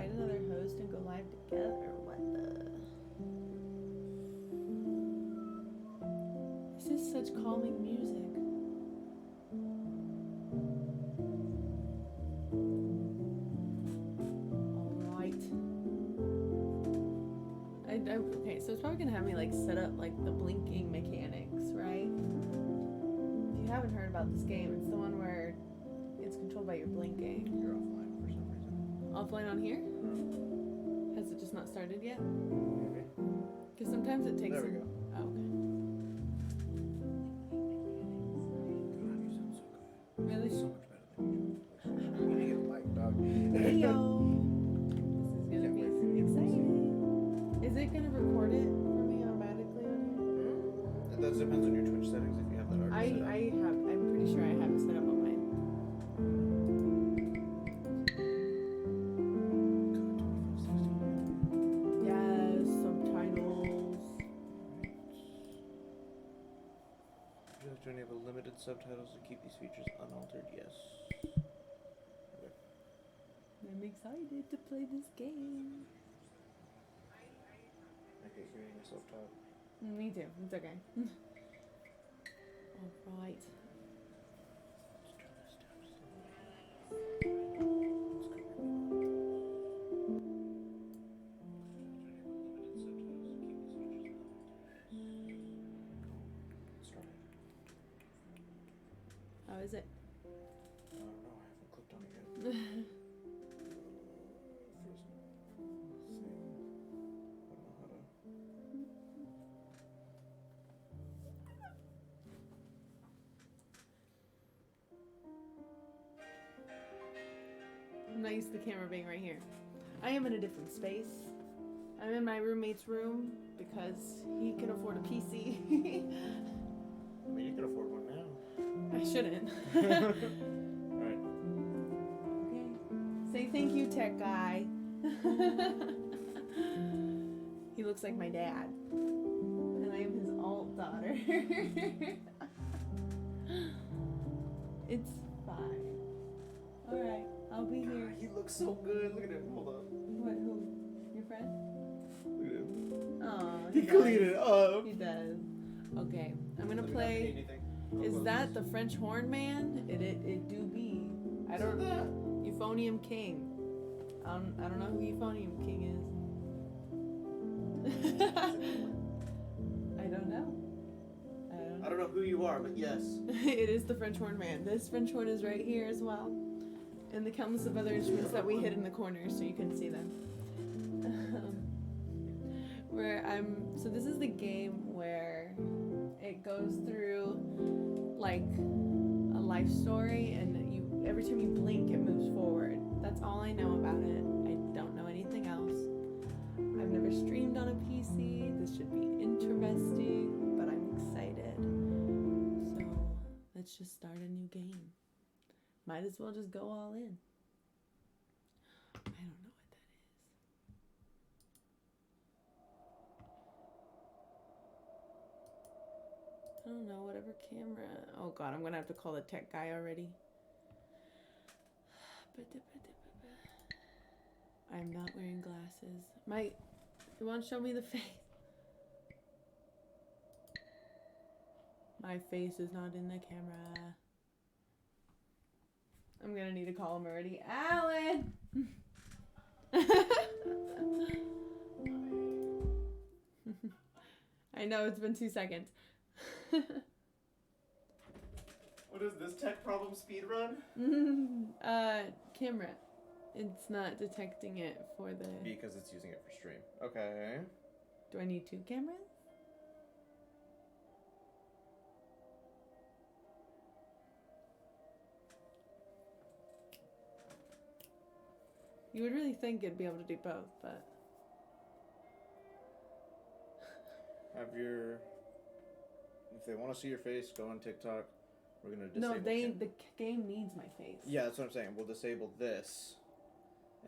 invite another host and go live together. What the? This is such calming music. Okay, so it's probably gonna have me like set up like the blinking mechanics, right? If you haven't heard about this game, it's the one where it's controlled by your blinking. You're offline for some reason. Offline on here? Has it just not started yet? Maybe. Because sometimes it takes. There we go. Oh, okay. God, you sound so good. Really? So much better than usual. I'm gonna get a mic, dog. Hey yo! This is gonna be exciting. Is it gonna record it for me automatically on here? That depends on your Twitch settings if you have that already set up. I'm pretty sure I have it set up on mine. Yes, subtitles. Would you like to enable limited subtitles to keep these features unaltered? Yes. Okay. I'm excited to play this game. I hate hearing myself talk. Me too. It's okay. All right. Let's turn this down just a little bit. Let's go. Let's try it. How is it? I don't know. I haven't clicked on it yet. First, let's see. I don't know how to. I'm not used to the camera being right here. I am in a different space. I'm in my roommate's room because he can afford a PC. I mean, you can afford one now. I shouldn't. Alright. Okay. Say thank you, tech guy. He looks like my dad. And I am his alt daughter. It's fine. Alright, I'll be here. He looks so good. Look at him. Hold up. What, who? Your friend? Look at him. Oh, He cleaned it up. He does. Okay, I'm gonna Let me not play. eat anything. Is that the French horn man? It do be. I don't know. Euphonium King. I don't know who Euphonium King is. I don't know. I don't know who you are, but yes. It is the French horn man. This French horn is right here as well. And the countless of other instruments that we hid in the corners so you can see them. So this is the game where it goes through like a life story, and every time you blink it moves forward. That's all I know about it. I don't know anything else. I've never streamed on a PC. This should be interesting, but I'm excited. So let's just start a new game. Might as well just go all in. I don't know what that is. I don't know, whatever camera. Oh god, I'm gonna have to call the tech guy already. I'm not wearing glasses. You want to show me the face? My face is not in the camera. I'm gonna need to call him already. Alan! I know, it's been 2 seconds. What is this tech problem speed run? Camera. It's not detecting it for the... Because it's using it for stream. Okay. Do I need 2 cameras? You would really think it'd be able to do both, but... If they want to see your face, go on TikTok. We're going to disable No, the game needs my face. Yeah, that's what I'm saying. We'll disable this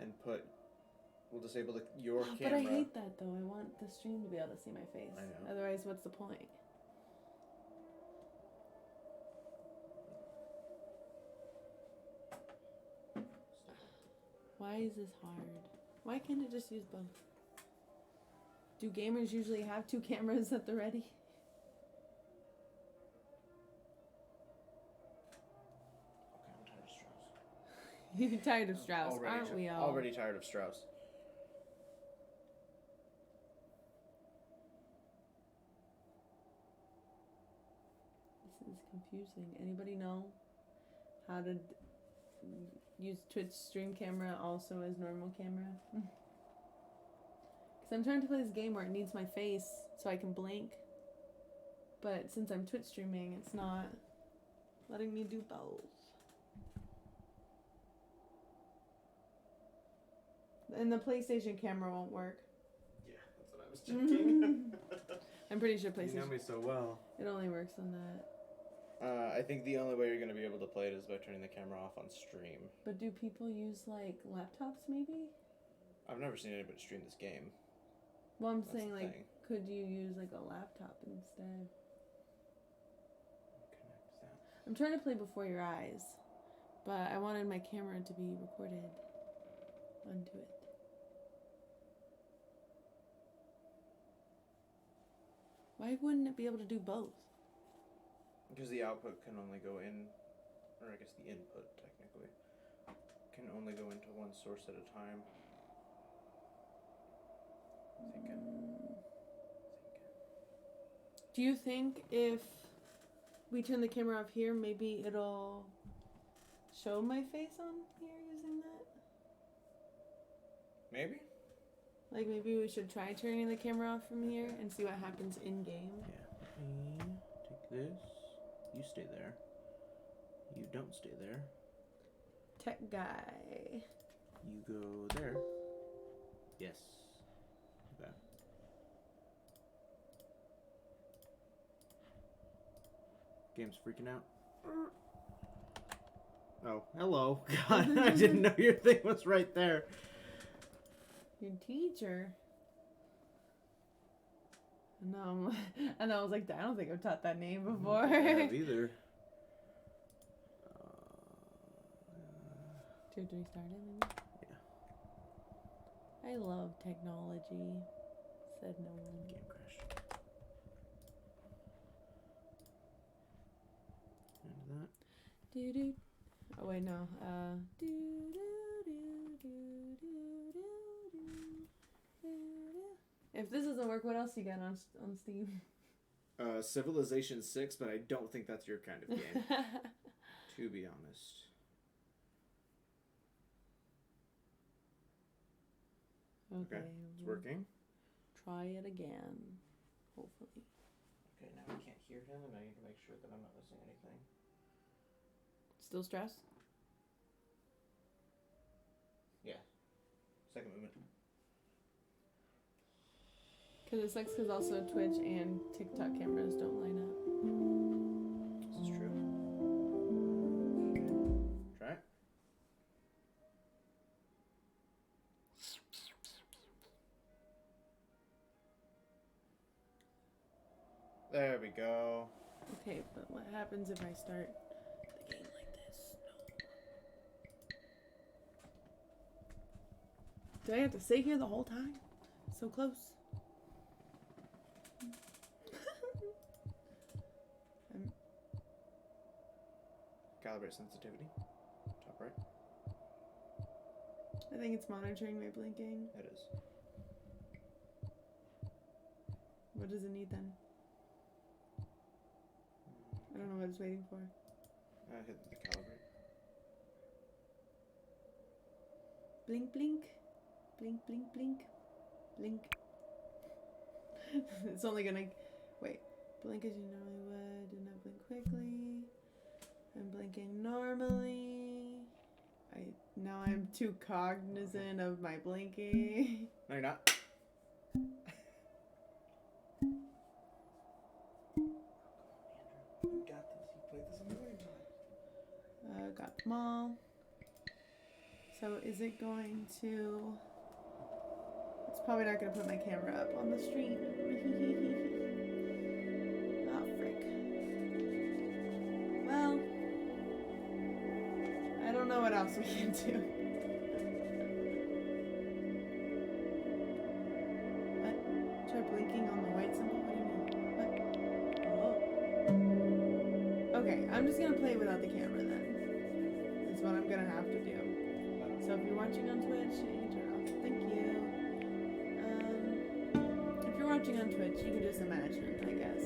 and we'll disable your camera. But I hate that, though. I want the stream to be able to see my face. I know. Otherwise, what's the point? Why is this hard? Why can't it just use both? Do gamers usually have 2 cameras at the ready? Okay, I'm tired of Strauss. You're tired of Strauss, aren't we all? Already tired of Strauss. This is confusing. Anybody know how to use Twitch stream camera also as normal camera? Because I'm trying to play this game where it needs my face so I can blink. But since I'm Twitch streaming, it's not letting me do both. And the PlayStation camera won't work. Yeah, that's what I was checking. I'm pretty sure PlayStation. You know me so well. It only works on that. I think the only way you're going to be able to play it is by turning the camera off on stream. But do people use like laptops maybe? I've never seen anybody stream this game. Well, I'm That's saying the like, thing. could you use like a laptop instead? Connect that. I'm trying to play Before Your Eyes, but I wanted my camera to be recorded onto it. Why wouldn't it be able to do both? Because the output can only go in, or I guess the input technically, can only go into one source at a time. Do you think if we turn the camera off here, maybe it'll show my face on here using that? Maybe? Like maybe we should try turning the camera off from here and see what happens in game. Yeah. Take this. You stay there. You don't stay there. Tech guy. You go there. Yes. Okay. Game's freaking out. Oh, hello. God, I didn't know your thing was right there. Your teacher. No, and I was like, I don't think I've taught that name before. I don't have either. 2 or 3 started, maybe? Yeah. I love technology, said no one. Game crash. And that. Do do. Oh wait, no. Do do do do do do do. If this doesn't work, what else you got on Steam? Civilization 6, but I don't think that's your kind of game. To be honest. Okay, it's working. Try it again, hopefully. Okay, now I can't hear him, and I need to make sure that I'm not missing anything. Still stressed? Yeah. Second movement. Because it sucks because also Twitch and TikTok cameras don't line up. This is true. Okay. Try it. There we go. Okay, but what happens if I start the game like this? No. Do I have to stay here the whole time? So close. Calibrate sensitivity. Top right. I think it's monitoring my blinking. It is. What does it need then? I don't know what it's waiting for. Hit the calibrate. Blink, blink. Blink, blink, blink. Blink. It's only gonna... Wait. Blink as you normally would. Do not blink quickly. I'm blinking normally. Now I'm too cognizant of my blinking. No, you're not. You got this. You played this a million times. Got them all. So is it going to... It's probably not going to put my camera up on the stream. Oh, frick. Well, I don't know what else we can do. what I'm gonna have to do. So if you're watching on Twitch, you can turn off. Thank you. If you're watching on Twitch, you can just imagine, I guess.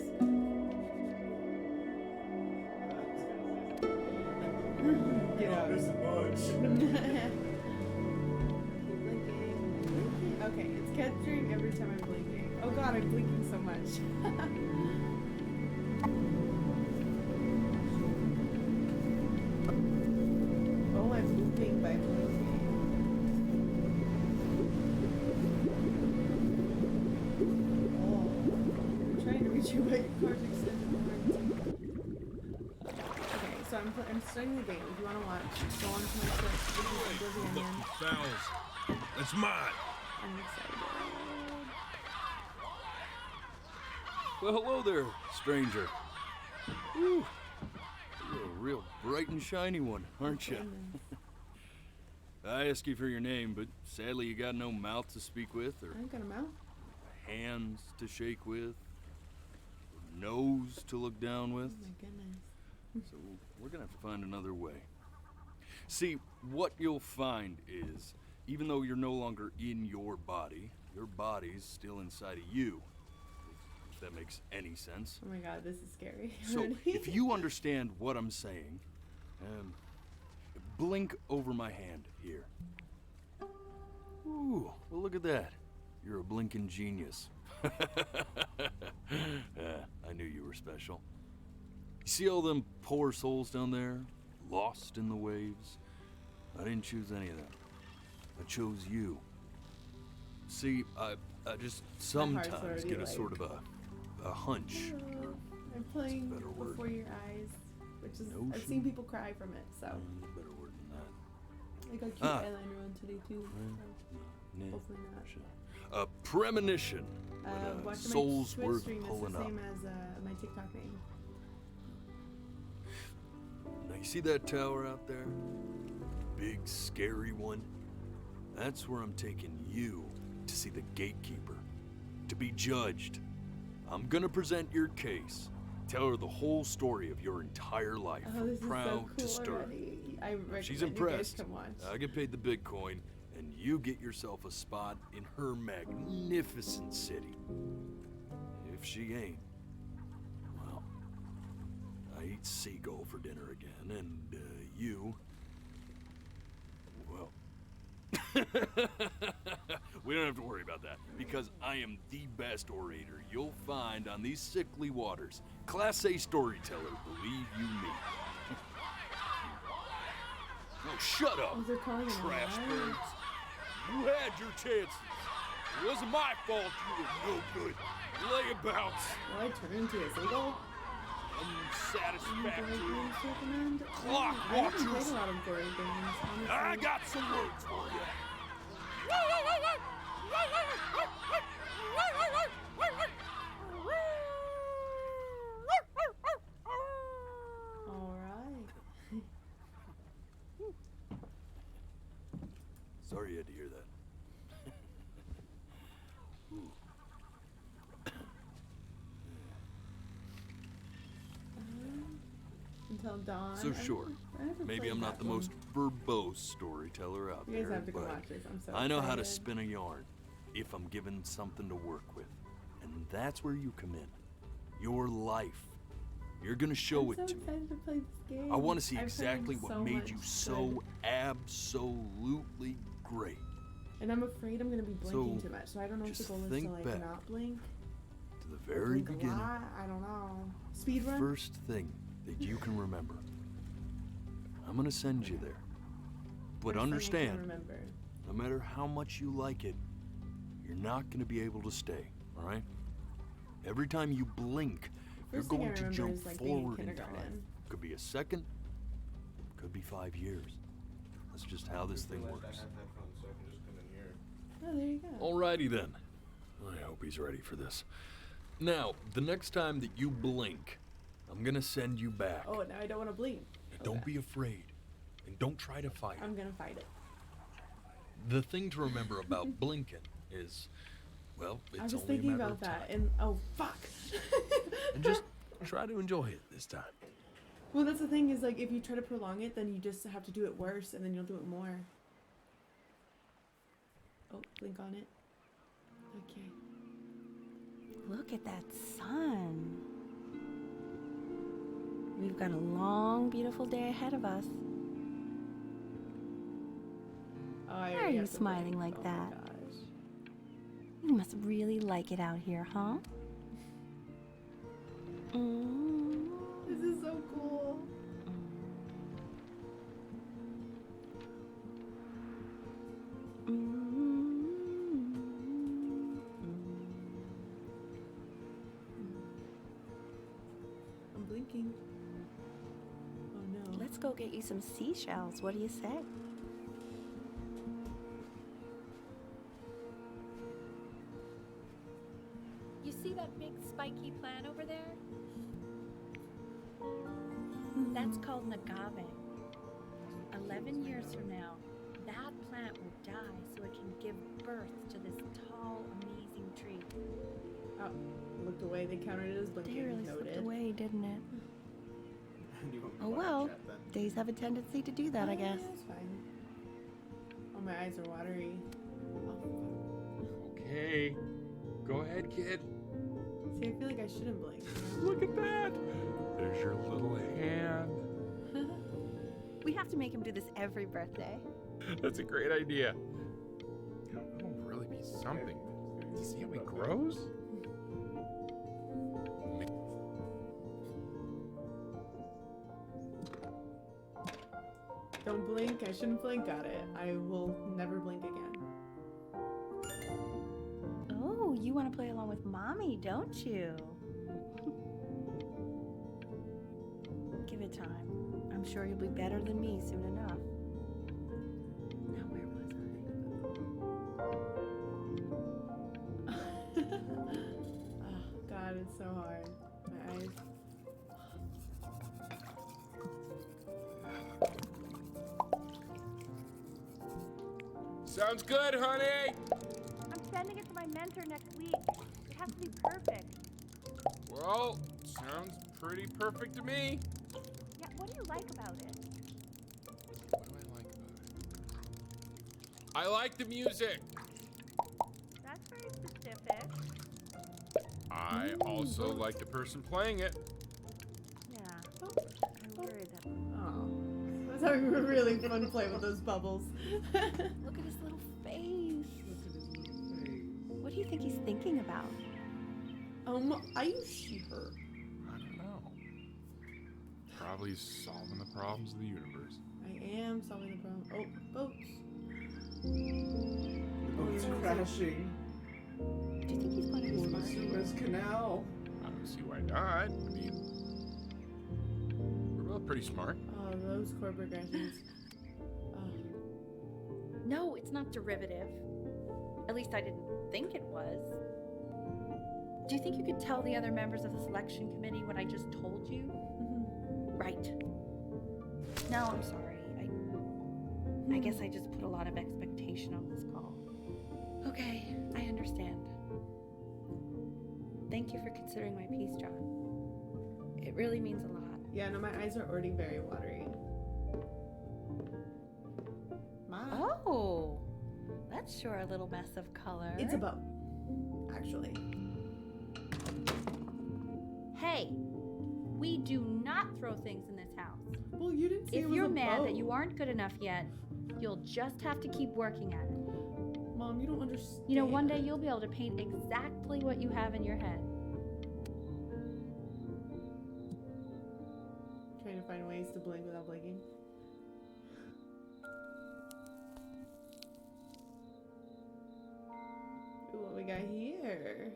Get out. Blinking. Okay, it's capturing every time I'm blinking. Oh god, I'm blinking so much. Oh, I'm moving by blinking. Oh, I'm trying to reach you, but your car's extended warranty. Okay, so I'm starting the game. If you want to watch, go on to my Twitch. This is Oblivion. Fouls. That's mine. I'm excited. Well, hello there, stranger. Whew. You're a real bright and shiny one, aren't you? I asked you for your name, but sadly you got no mouth to speak with, or I ain't got a mouth. hands to shake with, or nose to look down with. Oh my goodness. So we're gonna have to find another way. See, what you'll find is, even though you're no longer in your body's still inside of you. If that makes any sense. Oh my god, this is scary. So, if you understand what I'm saying, blink over my hand here. Ooh, well look at that. You're a blinking genius. I knew you were special. You see all them poor souls down there, lost in the waves? I didn't choose any of them. I chose you. See, I just sometimes get a sort of a hunch. I'm playing better word. before your eyes, which is Notion? I've seen people cry from it, so Better word than that. I got cute eyeliner on today too. So hopefully not. A premonition. When Watch a soul's my Twitch worth stream. It's pulling the up. same as my TikTok name. Now you see that tower out there? Big scary one? That's where I'm taking you to see the gatekeeper. To be judged. I'm gonna present your case. Tell her the whole story of your entire life, Oh, from this is so proud cool to stern. already. I recommend She's you guys impressed. come watch. I get paid the Bitcoin, and you get yourself a spot in her magnificent city. If she ain't, well, I eat seagull for dinner again, and you, well, we don't have to worry about that, because I am the best orator you'll find on these sickly waters. Class A storyteller, believe you me. Oh, shut up, Oh, they're calling it trash alive? birds. You had your chances. It wasn't my fault you were no good. Layabouts. Will I turn into a seagull? Unsatisfactory. Games to recommend? Clock I haven't played watchers. a lot of board games, honestly. I got some words for you. Alright. Sorry you had to hear that. Ooh. Until dawn. So sure, I never maybe played I'm not that the one. most verbose storyteller out You guys there, have to go but watch this. I'm so I know how to excited. spin a yarn if I'm given something to work with. And that's where you come in. Your life. You're gonna show I'm it so to me. excited to play this game. I want to see I've heard exactly what so made much you good. so absolutely great. And I'm afraid I'm gonna be blinking So, too much, so I don't know if the just goal is think to like back not blink. To the or very blink a beginning. lot. I don't know. Speed run. First thing that you can remember. I'm gonna send you there. But First thing I can understand, remember. no matter how much you like it, you're not gonna be able to stay, alright? Every time you blink, you're First thing I going to remember jump is, like, being in forward in kindergarten. time. Could be a second, could be 5 years. That's just how this thing Realized works. I have headphones, so I can just come in here. Oh, there you go. Alrighty then. I hope he's ready for this. Now, the next time that you blink, I'm gonna send you back. Oh, now I don't want to blink. Don't Okay. be afraid. And don't try to fight it. I'm gonna fight it. The thing to remember about blinking is, well, it's I was only a thinking matter about of that, time. and oh fuck. And just try to enjoy it this time. Well, that's the thing is like if you try to prolong it, then you just have to do it worse, and then you'll do it more. Oh, blink on it. Okay. Look at that sun. We've got a long, beautiful day ahead of us. Oh, I Why are already you have to smiling blink. like Oh that? My gosh. You must really like it out here, huh? Mm. This is so cool. I'm blinking. Oh no. Let's go get you some seashells. What do you say? You see that big spiky plant over there? That's called an agave. 11 years from now, that plant will die so it can give birth to this tall, amazing tree. Oh, looked away. They counted it as blinking. They really Noted. slipped away, didn't it? You won't be Oh watching well, chat then. days have a tendency to do that, I guess. That's fine. Oh, my eyes are watery. Oh, Okay. Go ahead, kid. see, I feel like I shouldn't blink. Look at that. There's your little hand. We have to make him do this every birthday. That's a great idea. It'll really be something. Do you see how he grows? Don't blink. I shouldn't blink. Got it. I will never blink again. Oh, you want to play along with Mommy, don't you? Give it time. I'm sure you'll be better than me soon enough. Now, where was I? Oh, God, it's so hard. My eyes. Sounds good, honey. I'm sending it to my mentor next week. It has to be perfect. Well, sounds pretty perfect to me. Yeah, what do you like about it? What do I like about it? I like the music. That's very specific. I also like the person playing it. Yeah, Oh, I worried that. oh. I was having a really fun play with those bubbles. Look at his little face. What do you think he's thinking about? Are you sure? I don't know. Probably solving the problems of the universe. I am solving the problem. Oh, boats. Oh, it's crashing. Do you think he's going to be Oh, the smart? Suez Canal. I don't see why not. I mean, we're both pretty smart. Oh, those chord progressions. Oh. No, it's not derivative. At least I didn't think it was. Do you think you could tell the other members of the selection committee what I just told you? Mhm. Right. No, I'm sorry. I guess I just put a lot of expectation on this call. Okay, I understand. Thank you for considering my piece, John. It really means a lot. Yeah, no, my eyes are already very watery. Oh, that's sure a little mess of color. It's a boat, actually. Hey, we do not throw things in this house. Well, you didn't say it If was you're a mad boat. that you aren't good enough yet, you'll just have to keep working at it. Mom, you don't understand. You know, one day you'll be able to paint exactly what you have in your head. Trying to find ways to blink without blinking. Ooh, what we got here?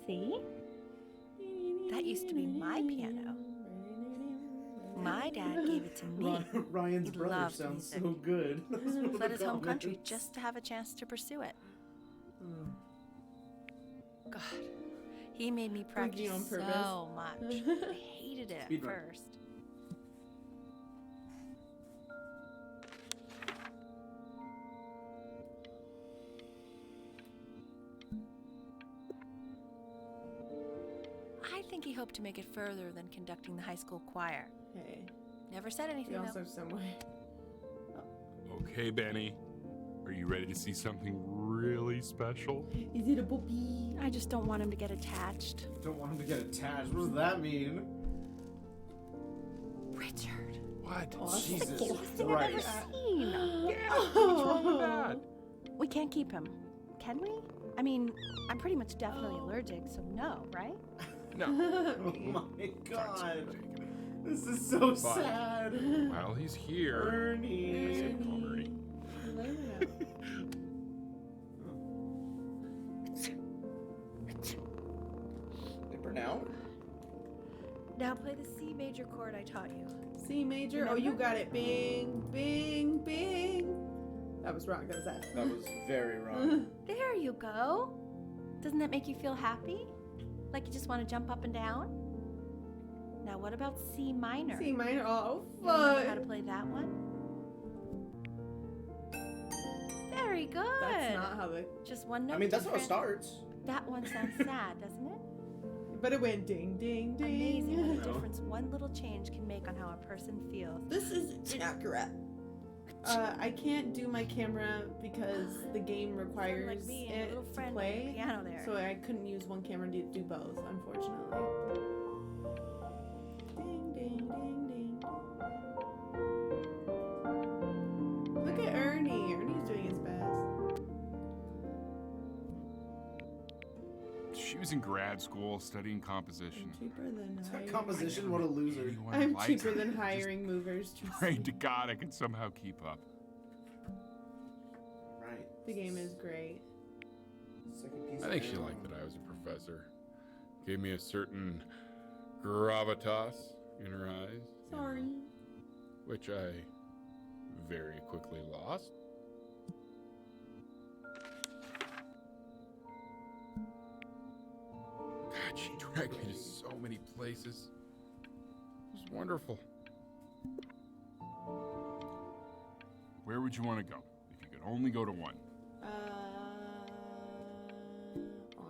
See? That used to be my piano. My dad gave it to me. Ryan's He brother loves sounds music. so good. That's one of Fled the his home country comments. just to have a chance to pursue it. God, he made me practice on purpose. so much. I hated it at Speed run. first. I think he hoped to make it further than conducting the high school choir. Hey, Never said we anything, also though. have somewhere. Okay, Benny. Are you ready to see something really special? Is it a puppy? I just don't want him to get attached. Don't want him to get attached. What does that mean? Richard. What? Awesome. Jesus Cutest thing I've ever Christ. seen. What's wrong with that? We can't keep him, can we? I mean, I'm pretty much definitely allergic, so no, right? No. Oh my god. This is so sad. While he's here. Ernie. I said call Ernie. Let him They burn out? Now play the C major chord I taught you. know. C major. Oh, you got it. Bing, bing, bing. That was wrong. That was that. That was very wrong. There you go. Doesn't that make you feel happy? Like you just want to jump up and down? Now what about C minor? C minor. Oh, You know fuck. how to play that one? Very good. That's not how the. Just one note. I mean, that's how it different. starts. That one sounds sad, doesn't it? But it went ding, ding, ding. Amazing what a No. difference one little change can make on how a person feels. This is inaccurate. I can't do my camera because the game requires like me and it a little to friend playing play. the piano there. So I couldn't use one camera to do both, unfortunately. Ding, ding, ding, ding. Look at Ernie. Ernie's doing his best. She was in grad school studying composition. I'm cheaper than hiring. Composition, what a loser. Anyone I'm likes cheaper her. than Just hiring movers to Praying to God I can somehow keep up. Right. The game is great. Second piece I of think she ammo. liked that I was a professor. Gave me a certain gravitas in her eyes. you know, Sorry. which I very quickly lost. God, she dragged me to so many places. It was wonderful. Where would you want to go if you could only go to one?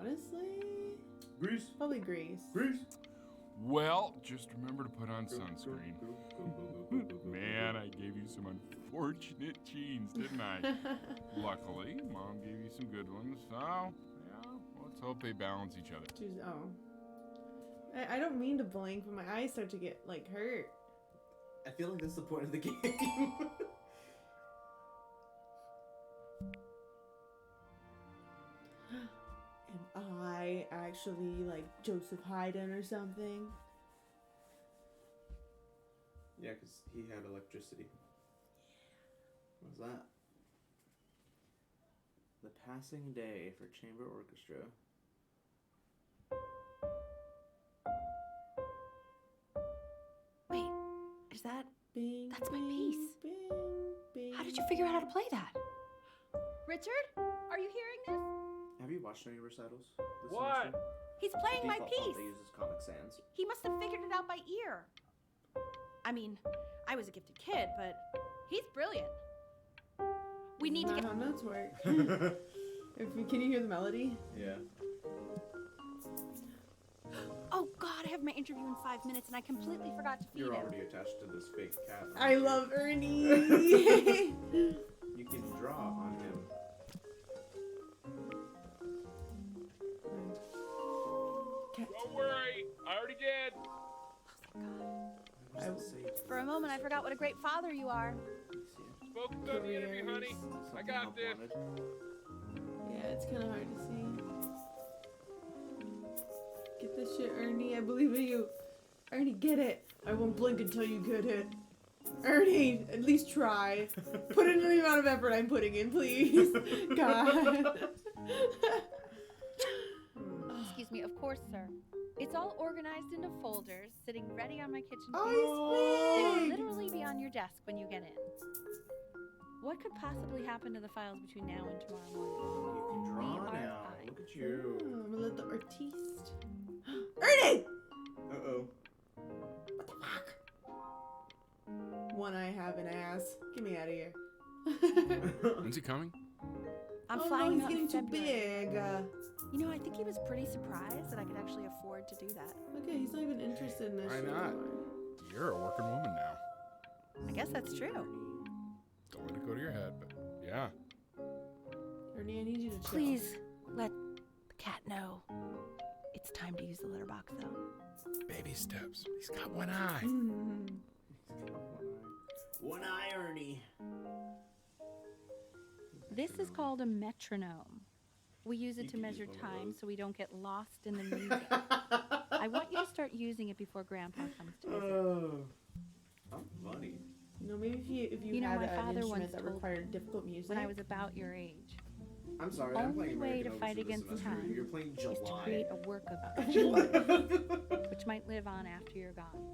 Honestly, Grease. probably Greece. Grease. Well, just remember to put on sunscreen. Man, I gave you some unfortunate genes, didn't I? Luckily, Mom gave you some good ones, so yeah, let's hope they balance each other. Jeez, oh. I don't mean to blink, but my eyes start to get, like, hurt. I feel like that's the point of the game. Am I actually, like, Joseph Haydn or something? Yeah, because he had electricity. What was that? The Passing Day for Chamber Orchestra. Wait, is that? Bing, That's my bing, piece. Bing, bing. How did you figure out how to play that? Richard, are you hearing this? Have you watched any recitals this What? semester? He's playing my Default font piece. they use is Comic Sans. He must have figured it out by ear. I mean, I was a gifted kid, but he's brilliant. We need to Not get. how notes work. Can you hear the melody? Yeah. Oh God, I have my interview in 5 minutes, and I completely forgot to feed You're him. already attached to this fake cat. aren't I you? love Ernie. You can draw on him. Don't worry, I already did. What does that say? For a moment, I forgot what a great father you are. Spoken on the interview, honey. I got this. Yeah, it's kind of hard to see. Get this shit, Ernie. I believe in you. Ernie, get it. I won't blink until you get it. Ernie, at least try. Put in the amount of effort I'm putting in, please. God. Excuse me, of course, sir. It's all organized into folders, sitting ready on my kitchen table. Oh, They will he's big. literally be on your desk when you get in. What could possibly happen to the files between now and tomorrow morning? You can draw We are now. fine. Look at you. Oh, I'm a little artiste. Ernie! Uh-oh. What the fuck? One eye have an ass. Get me out of here. When's he coming? I'm oh flying no, out he's in getting too February. big. You know, I think he was pretty surprised that I could actually afford to do that. Okay, he's not even interested in this Why shit not? anymore. You're a working woman now. I guess that's true. Don't let it go to your head, but yeah. Ernie, I need you to chill. Please let the cat know it's time to use the litter box, though. Baby steps. He's got one eye. Mm. One eye, Ernie. This is called a metronome. We use it You to could use measure one of time those. so we don't get lost in the music. I want you to start using it before Grandpa comes to visit. Oh, how funny. You know, maybe if you You know, had my an father instrument once that told required difficult music. When I was about your age, I'm sorry, I'm Only playing way American to fight Overture this against semester. time You're playing is to July. create a work of which might live on after you're gone.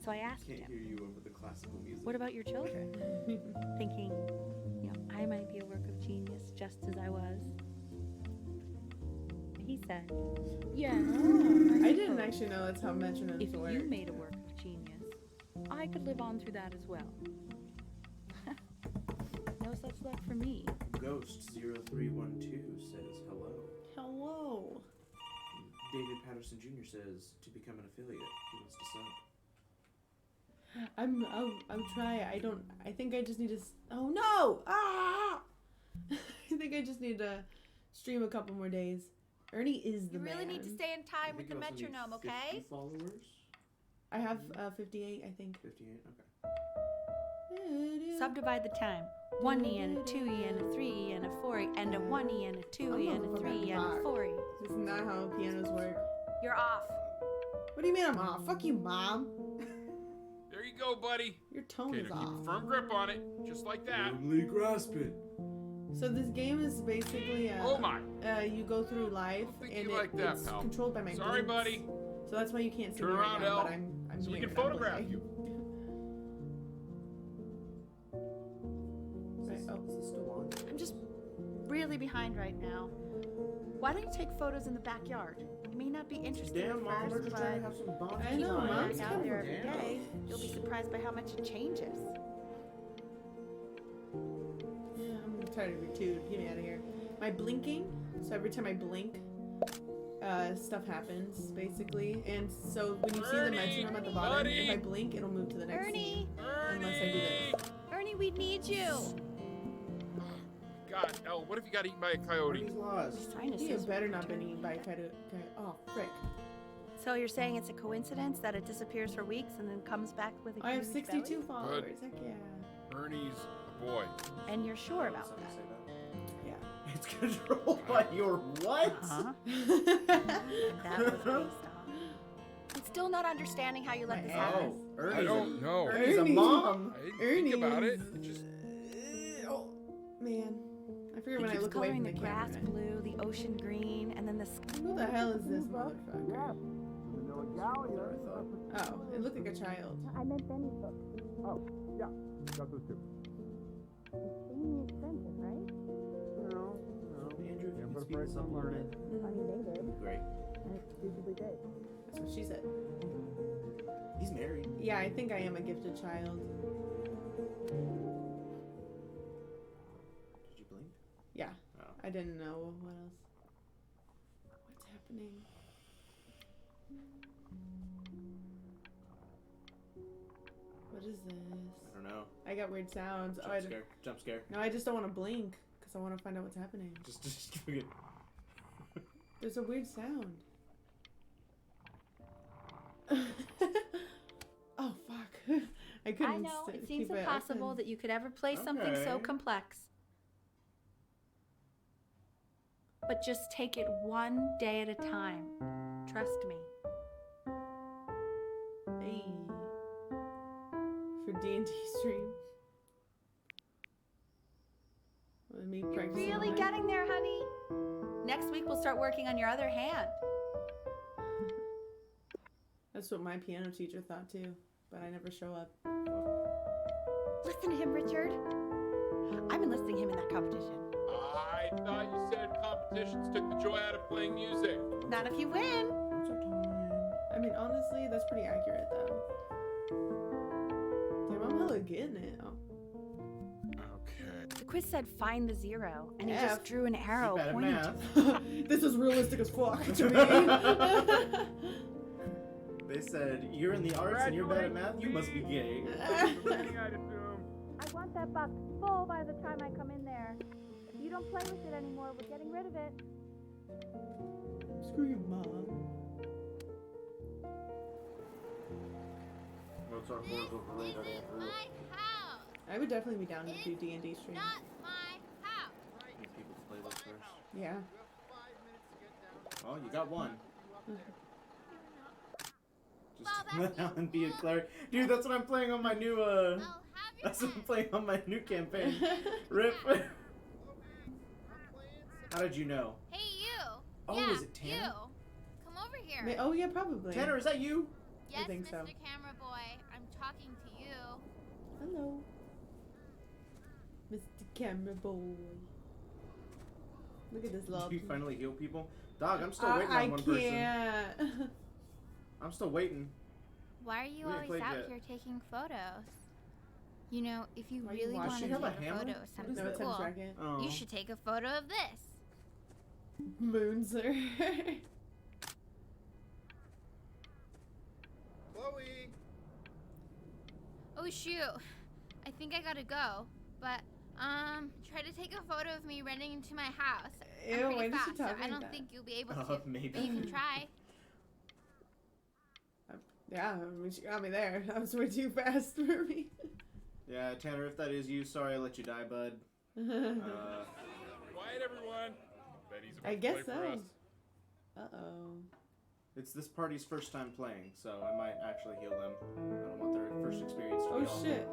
So I asked Can't him, hear you over the classical music. what about your children? Thinking, you know, I might be a work of genius just as I was. He said, yeah, I didn't actually know that's how metronomes if work. you made a work of genius, I could live on through that as well. No such luck for me. Ghost 0312 says hello. Hello. David Patterson Jr. says to become an affiliate. He wants to sub. I'll try. I think I just need to. Oh no! Ah! I think I just need to stream a couple more days. Ernie is the You really man. need to stay in time I with think the you also need metronome, 50 okay? followers? I have 58, I think. 58? Okay. Subdivide the time. 1E and a 2E and a 3E and a 4E and a 1E and a 2E and a 3E and a 4E. This is not how pianos work. You're off. What do you mean I'm off? Fuck you, Mom. There you go, buddy. Your tone Okay, is now keep off. a firm grip on it, just like that. Firmly grasp it. So this game is basically Oh my. you go through life Don't think and you like that, it's pal. controlled by my Sorry, blinks. buddy. So that's why you can't see Turn me right around, now, Elle, but I'm so we here can and I'm photograph blinking. you. Right, oh. Is this still on? I'm just really behind right now. Why don't you take photos in the backyard? It may not be interesting Damn, Mom, at we're first, just trying to but have some bonding I know, time. Mom's out there coming. every day, you'll be surprised by how much it changes. Yeah, I'm tired of your dude. Get me out of here. My blinking. So every time I blink, stuff happens basically. And so when you see the Ernie, metronome at the bottom, buddy. if I blink, it'll move to the next scene. Ernie! Unless I do this. Ernie, we need you. God, Elle, what if you got eaten by a coyote? Ernie's lost. Sinuses He had better were not been turning eaten by a red. coyote. Oh, frick. So you're saying it's a coincidence that it disappears for weeks and then comes back with a I have huge 62 belly? followers. Heck yeah. Ernie's a boy. And you're sure about Somebody that? say that? Yeah. It's controlled by your what? Uh-huh. That was based on. I'm still not understanding how you let this My happen. Oh, Ernie's I don't know. Ernie's a Ernie. mom. I didn't think about it. It just Oh, man. I figure He when I keeps look away coloring from the the camera. grass blue, the ocean green, and then the sky. Who the hell is this motherfucker? Oh, it looked like a child. I meant Benny's book. Got those two. Extremely expensive, right? Andrew, if you Yeah, could but speed price this up a on little learning. bit. I mean, they did. Great. And it's stupidly big. That's what she said. He's married. Yeah, I think I am a gifted child. Did you blink? Yeah, Oh. I didn't know what else. What's happening? What is this? I don't know. I got weird sounds. Jump scare. Jump scare. No, I just don't want to blink because I want to find out what's happening. Just do it. There's a weird sound. Oh fuck! I couldn't. I know, it keep seems I impossible couldn't- that you could ever play something so Okay. complex. But just take it one day at a time. Trust me. Hey. For D&D stream. Let me You're practice really mine. getting there, honey. Next week we'll start working on your other hand. That's what my piano teacher thought too, but I never show up. Listen to him, Richard. I'm enlisting him in that competition. I thought you said competitions took the joy out of playing music. Not if you win. What's our time? I mean, honestly, that's pretty accurate though. Damn, I'm hella good now. Okay. quiz said find the 0, and he F. just drew an arrow Bad at pointing math. to This is realistic as fuck to me. They said, you're in the arts and you're bad at math? You must be gay. I want that box full by the time I come in there. If you don't play with it anymore, we're getting rid of it. Screw you, mom. What's our horrible parade on Andrew? house, I would definitely be down to do D&D stream. my house. Need people to play this first. Yeah. Oh, you got one. Well, Just come that's out and be a cleric. Dude, that's what I'm playing on my new, I'll have your that's what I'm pen. playing on my new campaign. Rip. How did you know? Hey, you. Oh, yeah, is it Tanner? You. Come over here. Oh, yeah, probably. Tanner, is that you? Yes, think Mr. so. Camera Boy. I'm talking to you. Hello. Mr. Camera Boy. Look at this love. Did you finally heal people? Dog, I'm still waiting I on one person. can't. I'm still waiting. Why are you We ain't always played out yet. here taking photos? You know, if you Why you really want watching? to Does she have take a a hammer? photo of What something is No, it's cool, second. Oh. you should take a photo of this. Moonser. Chloe! Oh shoot, I think I gotta go. But try to take a photo of me running into my house. Ew, I'm why pretty did she fast, so talk I like don't that? think you'll be able to. Maybe. But you can try. Yeah, I mean, she got me there. That was way too fast for me. Yeah, Tanner, if that is you, sorry I let you die, bud. Quiet, everyone. Bet he's about I to guess play so. for us. Uh-oh. It's this party's first time playing, so I might actually heal them. I don't want their first experience to be Oh, awful. shit.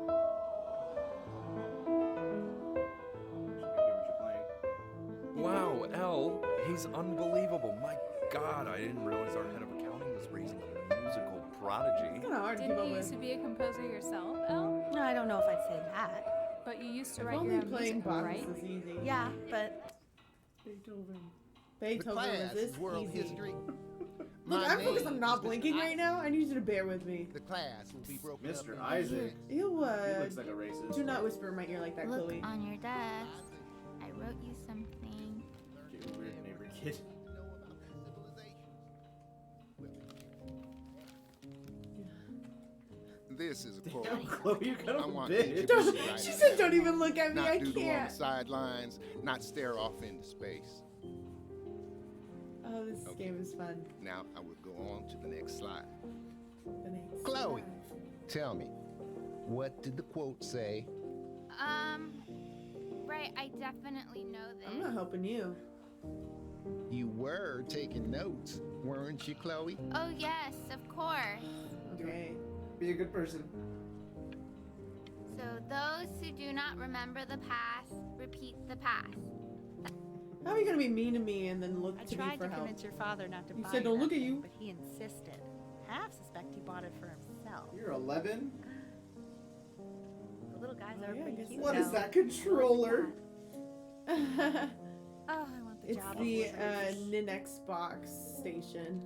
Actually, I hear what you're playing. Wow, Elle, he's unbelievable. My God, I didn't realize our head of accounting was raising a musical prodigy. It's kind of hard to keep Didn't up you used with. to be a composer yourself, Elle? No, I don't know if I'd say that. But you used to If write only your own playing music, boxes right? is easy. Yeah, but Beethoven. The Beethoven was class this is world easy. history. Look, My I'm focused on name not is Mr. blinking right now. I need you to bear with me. The class will be broken up Mr. into Isaac. units. Ew, He looks like a racist. do not whisper in my ear like that, Look Chloe. on your desk. I wrote you something. Get a weird neighbor kid. This is a quote. Damn, Chloe, you kind I of a want bitch. you to Don't, be right. she said don't even look at me, Not I doodle on the can't. sidelines, not stare off into space. Oh, this Okay. game is fun. Now I will go on to the next slide. The next Chloe. slide. Tell me, what did the quote say? Right, I definitely know I'm not this. helping you. You were taking notes, weren't you, Chloe? Oh yes, of course. Okay. Be a good person. So those who do not remember the past, repeat the past. How are you gonna be mean to me and then look I to me tried for to help? convince your father not to You buy said, "Don't that look at thing," you. but he insisted. Half suspect he bought it for himself. You're 11? The little guys Oh, are yeah, I pretty guess cute. What is though. that controller? Oh, I want the It's job. the of Nin Xbox station.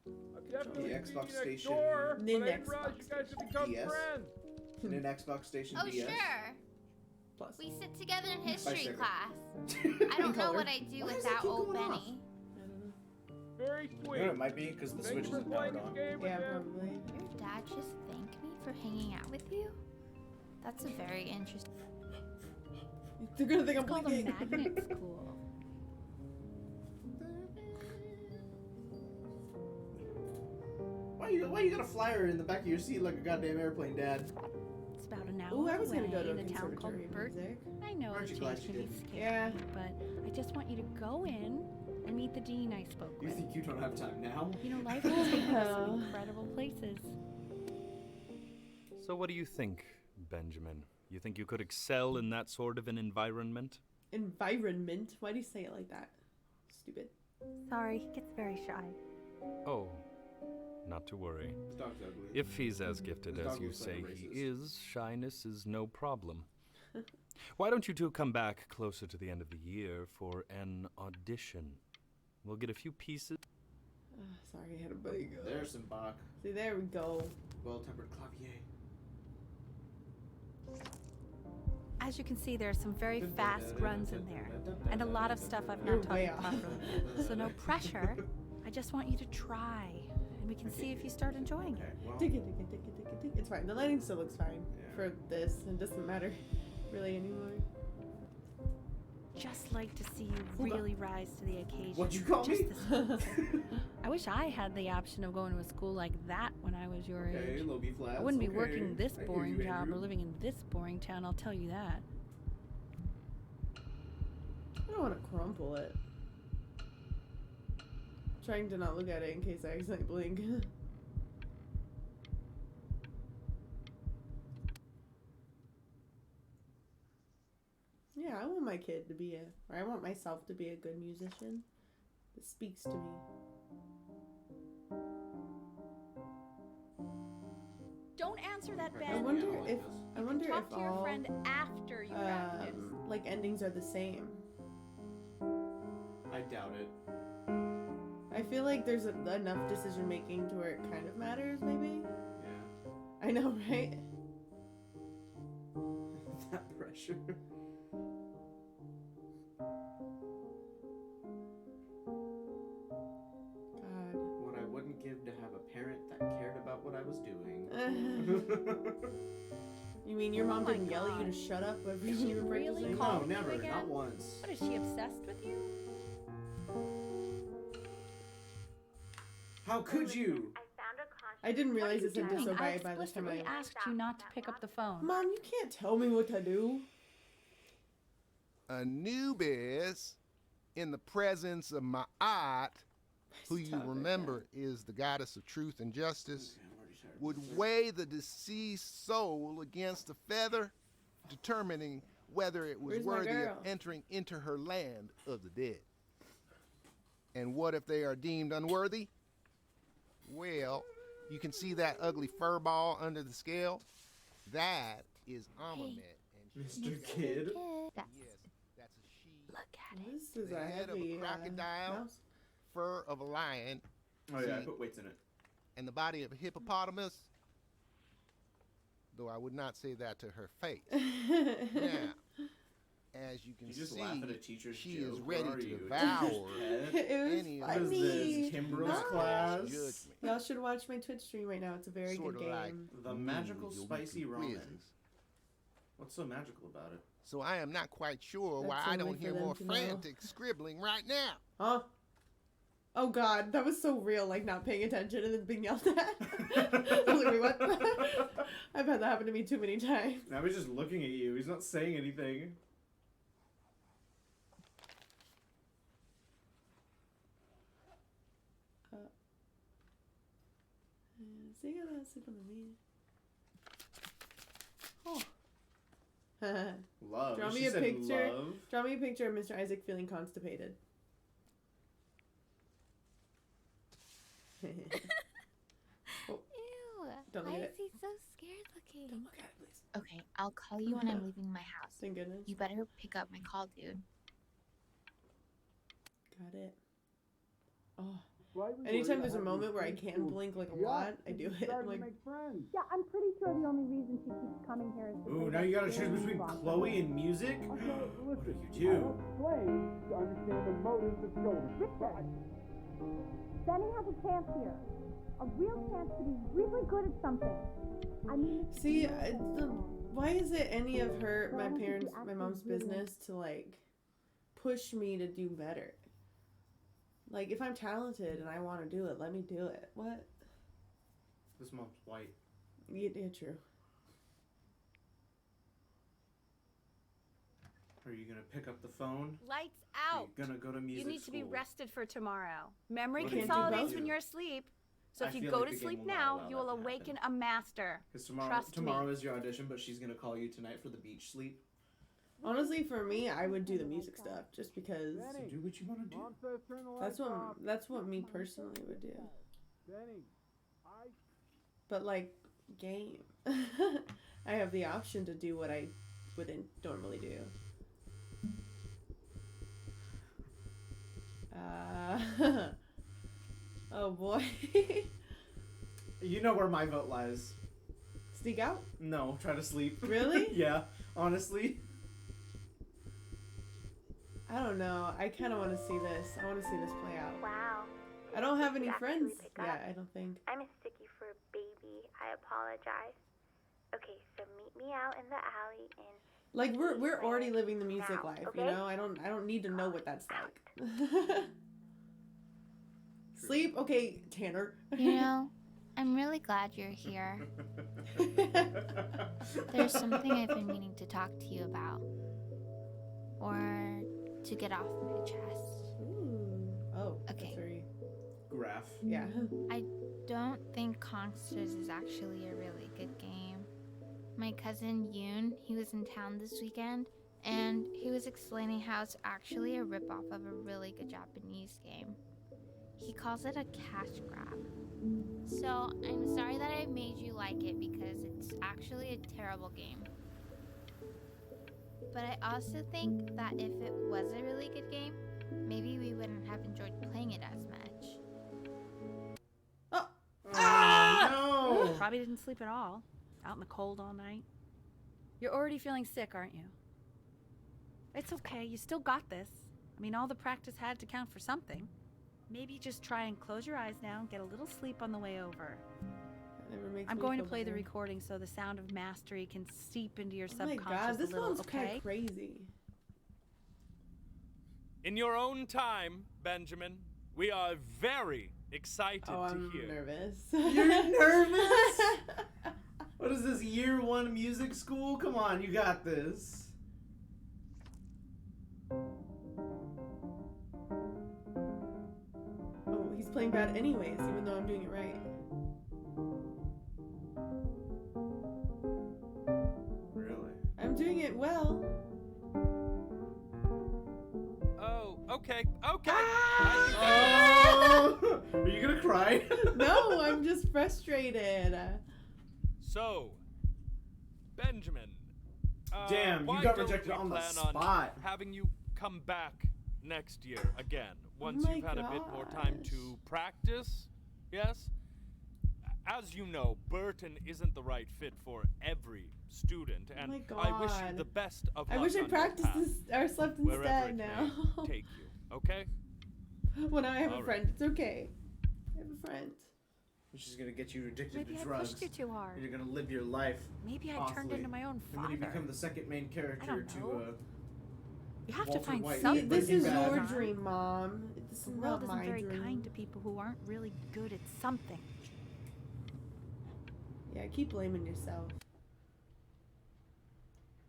I'd definitely The be Xbox next station. door, Nin but I didn't realize Xbox you guys station. had become DS? friends. In an Xbox Station Oh DS? sure. Plus. We sit together in history Bicycle. class. I don't know color. what I'd do Why does it without keep old going off? Benny. I don't know. Very You sweet. know what it might be? Because the Thanks Switch for isn't playing powered this on. game with Yeah, him. probably. Your dad just thanked me for hanging out with you? That's a very interesting. They're gonna think It's I'm called a blinking. magnet school. Why you got a flyer in the back of your seat like a goddamn airplane, Dad? It's about an hour Ooh, I was gonna go away to a in a town called conservatory of Burton. music. I know Aren't the you glad change you can be didn't? scary, Yeah. but I just want you to go in and meet the dean I spoke You with. think you don't have time now? You know, life has taken us Oh. some incredible places. So, what do you think, Benjamin? You think you could excel in that sort of an environment? Environment? Why do you say it like that? Stupid. Sorry, he gets very shy. Oh, not to worry. This dog's ugly. If he's as gifted This as dog you looks like a say he racist. is, shyness is no problem. Why don't you two come back closer to the end of the year for an audition? We'll get a few pieces. Sorry, I had a buddy go. There's some Bach. See, there we go. Well-tempered clavier. As you can see, there are some very fast runs in there, and a lot of stuff I've You're not taught way you off. properly. So no pressure. I just want you to try, and we can see if you start enjoying Okay, it. well, Tick it, tick it, tick it, tick it, tick it. It's fine. The lighting still looks fine Yeah. for this. It doesn't matter really anymore. Just like to see you Hold on. really rise to the occasion. What'd you call just me? This once. I wish I had the option of going to a school like that when I was your okay, age. low B flats. I wouldn't be okay. working this I hear boring you, job or Andrew. living in this boring town, I'll tell you that. I don't want to crumple it. Trying to not look at it in case I accidentally blink. Yeah, I want my kid to be or I want myself to be a good musician. It speaks to me. Don't answer that, I Ben. wonder Yeah, I like if this. I wonder Talk if to your all friend after you practice. like endings are the same. I doubt it. I feel like there's enough decision making to where it kind of matters, maybe. Yeah. I know, right? That pressure. God. What I wouldn't give to have a parent that cared about what I was doing. You mean your mom Oh my didn't yell at you to God. shut up when Is she you were really practicing? called- No, Calling you never. again? Not once. What, is she obsessed with you? How could you? I didn't realize What this are you had doing? I disobeyed by the time explicitly I. asked you not to pick up the phone. Mom, you can't tell me what to do. Anubis, in the presence of Ma'at, who you Stop it. remember is the goddess of truth and justice, Okay, I'm already tired. would weigh the deceased soul against a feather, determining whether it was Where's my worthy of girl? entering into her land of the dead. And what if they are deemed unworthy? Well, you can see that ugly fur ball under the scale? That is Amunet. And she, Mr. Kid. yes, that's a she. Look at it. This is The a head of a heavy crocodile. mouse. Fur of a lion, Oh yeah, I See? put weights in it. and the body of a hippopotamus, though I would not say that to her face. Now, as you can You just see, laugh at a teacher's she joke. is Where ready are to you? devour It was any of What is funny. this? Kimbrel's Nice. class? judgment. Y'all should watch my Twitch stream right now. It's a very Sorta good game. like The me magical with your spicy weekly ramen. quizzes. What's so magical about it? So I am not quite sure why That's I only don't for hear them more to know. frantic scribbling right now. Huh? Oh God, that was so real. Like not paying attention and then being yelled at. I was like, wait, what? I've had that happen to me too many times. Now he's just looking at you. He's not saying anything. So you gotta sleep on the knee. Oh. Love. Draw She me a said picture. Love. Draw me a picture of Mr. Isaac feeling constipated. Ew. Don't Why look at is it. he so scared looking? Don't look at it, please. Okay, I'll call you when I'm leaving my house. Thank goodness. You better pick up my call, dude. Got it. Oh. Anytime there's a moment where I can blink like a lot, I do it. I'm like, Yeah, I'm pretty sure the only reason she keeps coming here is to Ooh, play now that you gotta stupid choose between box. Chloe and music? What do you do? to understand the motives of children. Richard, Benny has a chance here. A real chance to be really good at something. I mean, see, why is it any of my parents, my mom's business to like push me to do better? Like, if I'm talented and I want to do it, let me do it. What? This mom's white. Yeah, true. Are you gonna pick up the phone? Lights Are out. you gonna go to music You need to be school? rested for tomorrow. Memory What do you consolidates do? when you're asleep. So I if you feel go like to the game sleep will not now, allow you that will to awaken happen. a master. Because tomorrow, Trust me. tomorrow is your audition, but she's gonna call you tonight for the beach sleep. Honestly, for me, I would do the music stuff just because So do what you wanna do. that's what me personally would do. But like game, I have the option to do what I wouldn't normally do. Oh boy. You know where my vote lies. Sneak out? No, try to sleep. Really? Yeah, honestly. I don't know. I kind of want to see this. I want to see this play out. Wow. I don't have any Did you friends actually pick up? yet, I don't think. I'm a sticky for a baby. I apologize. Okay, so meet me out in the alley and Like we're already living the music now, life, okay? you know? I don't need to know what that's like. Sleep? Okay, Tanner. You know, I'm really glad you're here. There's something I've been meaning to talk to you about. Or to get off my chest. Ooh. Oh, Okay. that's very... Graph. Yeah. I don't think Consters is actually a really good game. My cousin Yoon, he was in town this weekend, and he was explaining how it's actually a ripoff of a really good Japanese game. He calls it a cash grab. So I'm sorry that I made you like it because it's actually a terrible game. But I also think that if it was a really good game, maybe we wouldn't have enjoyed playing it as much. Oh! No! Probably didn't sleep at all. Out in the cold all night. You're already feeling sick, aren't you? It's okay. You still got this. I mean, all the practice had to count for something. Maybe just try and close your eyes now and get a little sleep on the way over. That never makes I'm me going to feel play the better. recording so the sound of mastery can seep into your Oh my subconscious god, this a little, sounds okay? kind of crazy. In your own time, Benjamin, we are very excited Oh, to I'm hear. nervous. You're nervous? What is this, year 1 music school? Come on, you got this. Oh, he's playing bad anyways, even though I'm doing it right. Really? I'm doing it well. Oh, okay, okay. Oh! Are you gonna cry? No, I'm just frustrated. So, Benjamin. Damn, you why got don't rejected we on the plan spot. Having you come back next year again, once my you've had a bit more time gosh. to practice. Yes? As you know, Burton isn't the right fit for every student, and my I wish you God. the best of I luck wish I on your practiced path, this or slept wherever instead it now. may take you. Okay? Well, now I have All a right. friend. It's okay. I have a friend. She's gonna get you addicted Maybe to I drugs. pushed you too hard. You're gonna live your life. Maybe I turned awfully. into my own And father. then you become the second main character don't to know. You have to Walter find White. something. This is Breaking your Bad. dream, Mom. This is The not world isn't my very dream. kind to people who aren't really good at something. Yeah, keep blaming yourself.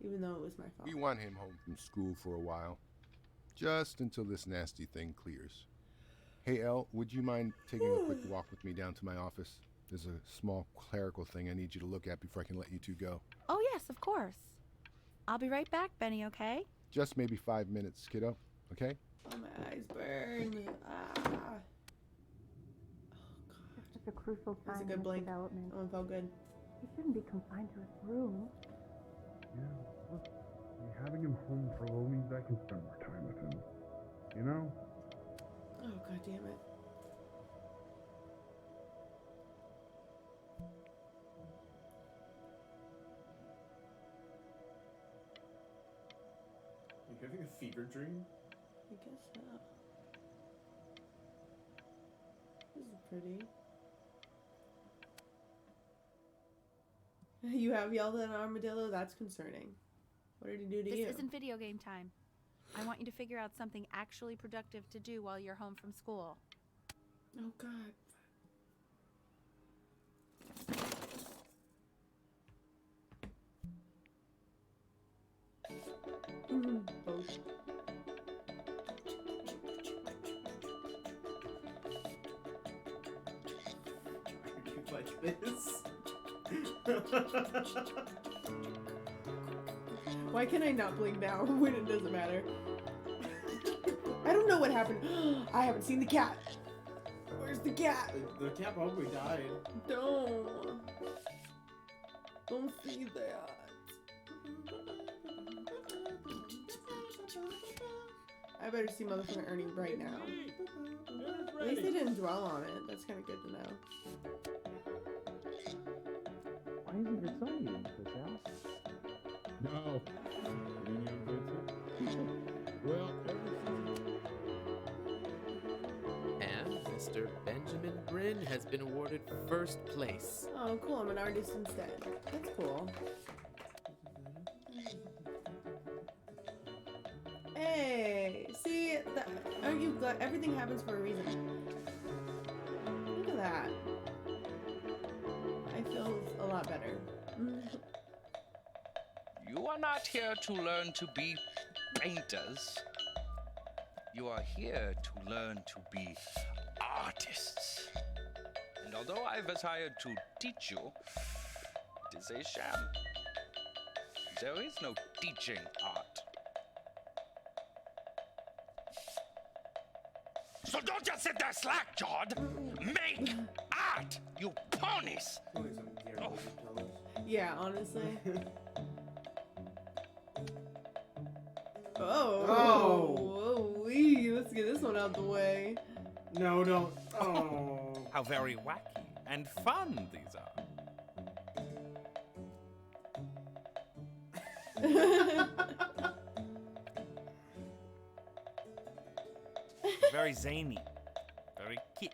Even though it was my fault. We want him home from school for a while. Just until this nasty thing clears. Hey, Elle, would you mind taking a quick walk with me down to my office? There's a small clerical thing I need you to look at before I can let you two go. Oh, yes, of course. I'll be right back, Benny, okay? Just maybe 5 minutes, kiddo, okay? Oh, my eyes burn. Ah. Oh, God. It's such a crucial That's a sign good in his blink. development. That one felt good. He shouldn't be confined to his room. Yeah, look, having him home for a little means I can spend more time with him. You know? Oh, God damn it. Are you having a fever dream? I guess so. This is pretty. You have yelled at an armadillo? That's concerning. What did he do to This you? isn't video game time. I want you to figure out something actually productive to do while you're home from school. Oh, God. Both. You like this? Why can I not blink now when it doesn't matter? I don't know what happened. I haven't seen the cat. Where's the cat? The cat probably died. Don't see that. I better see motherfucking Ernie right now. At least they didn't dwell on it. That's kind of good to know. Why isn't your son eating this, Al? No. Well, ever Mr. Benjamin Bryn has been awarded first place. Oh, cool. I'm an artist instead. That's cool. Hey, see, aren't you glad? Everything happens for a reason. Look at that. I feel a lot better. You are not here to learn to be painters. You are here to learn to be artists. And although I was hired to teach you, it is a sham. There is no teaching art. So don't just sit there slack, Jod. Make art, you ponies. Oh. Yeah, honestly. Oh, wee, let's get this one out the way. No, don't. Oh. How very wacky and fun these are. Very zany. Very kitsch.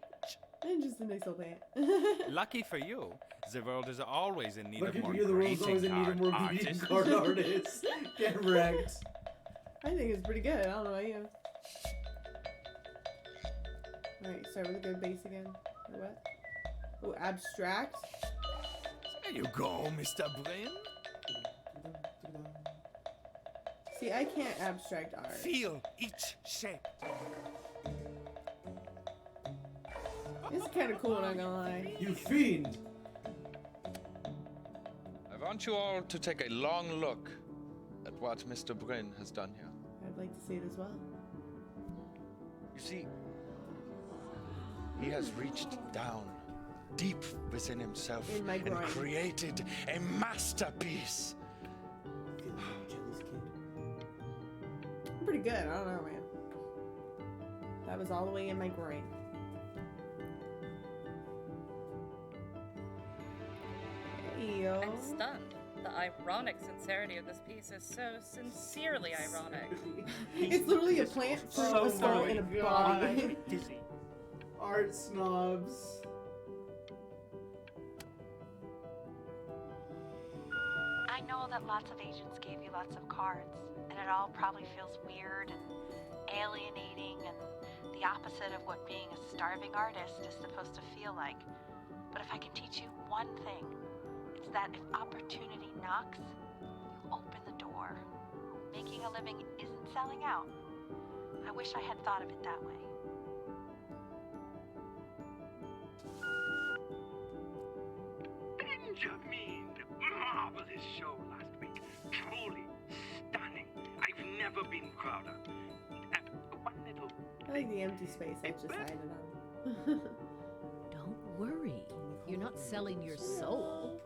And just a nice little plant. Lucky for you, the world is always in need Lucky of more for you, the world's always greeting in need of card more greeting artists. card artists. Get wrecked. I think it's pretty good. I don't know about you. Alright, start with a good base again. Or what? Oh, abstract. There you go, Mr. Bryn. See, I can't abstract art. Feel each shape. This is kind of cool, not gonna lie. You fiend! I want you all to take a long look at what Mr. Bryn has done here. I'd like to see it as well. You see, he has reached down deep within himself In my and groin. created a masterpiece. I'm pretty good. I don't know, man. That was all the way in my groin. Hey, yo. I'm stunned. The ironic sincerity of this piece is so sincerely ironic. It's literally a plant from a skull in a body. Dizzy. Art snobs. I know that lots of agents gave you lots of cards, and it all probably feels weird and alienating and the opposite of what being a starving artist is supposed to feel like. But if I can teach you one thing, it's that if opportunity knocks, you open the door. Making a living isn't selling out. I wish I had thought of it that way. Benjamin, marvelous show last week. Truly stunning. I've never been prouder. One little. I like the empty space I just added on. Don't worry. You're not selling your soul.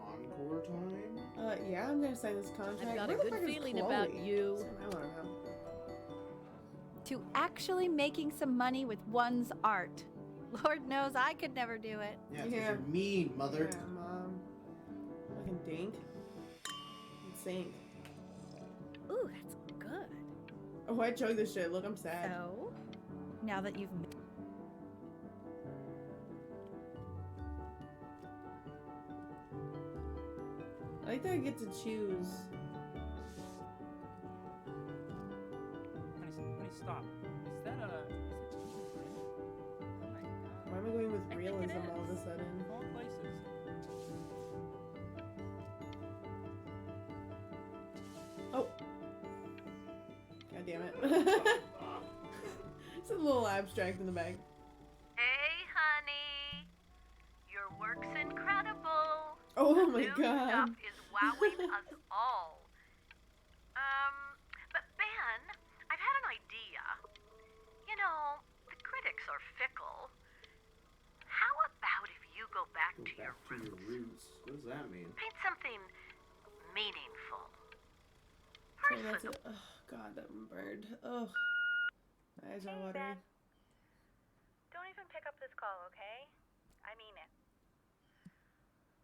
Encore time? Yeah, I'm gonna sign this contract. I've got Where a the good fuck is feeling Chloe? about you. I wanna know. To actually making some money with one's art. Lord knows I could never do it. Yeah, because you're mean, mother. Yeah, mom. Fucking dink. And sink. Ooh, that's good. Oh, I chug this shit. Look, I'm sad. So, now that you've I like that I get to choose. Honey, stop. Is that a... Why am I going with realism all of a sudden? All places. Oh. God damn it. It's a little abstract in the back. Hey, honey. Your work's incredible. Oh The my new God. stuff is wowing us all. But Ben, I've had an idea. You know, the critics are fickle. How about if you go back to your roots? What does that mean? Paint something meaningful. Okay, that's it. Oh, God, that one burned. Oh. My eyes are watering. Don't even pick up this call, okay? I mean it.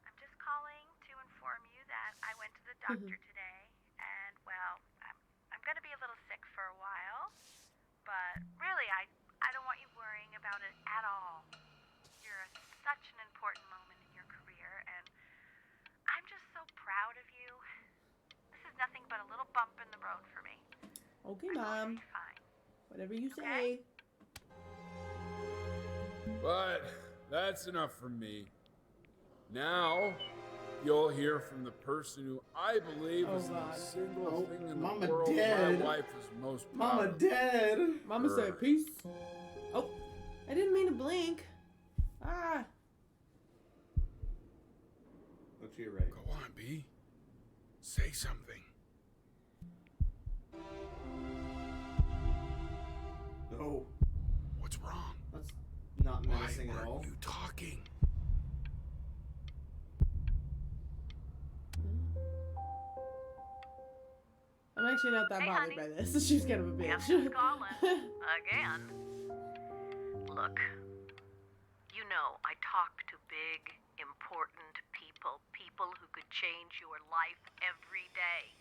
I'm just calling to inform you that I went to the doctor today, and, well, I'm but really, I don't want you worrying about it at all. You're at such an important moment in your career, and I'm just so proud of you. This is nothing but a little bump in the road for me. Okay, Mom. Fine. Whatever you say. But that's enough from me. Now, you'll hear from the person who I believe is the single thing in the world dead. my wife is most proud Mama of. dead. Mama said peace. Oh, I didn't mean to blink. Ah. Look to your right. Go on, B. Say something. No. What's wrong? That's not menacing at all. You talking? I'm actually not that bothered by this. She's kind of a bitch. Guess who's calling? Again. Look, you know I talk to big, important people. People who could change your life every day.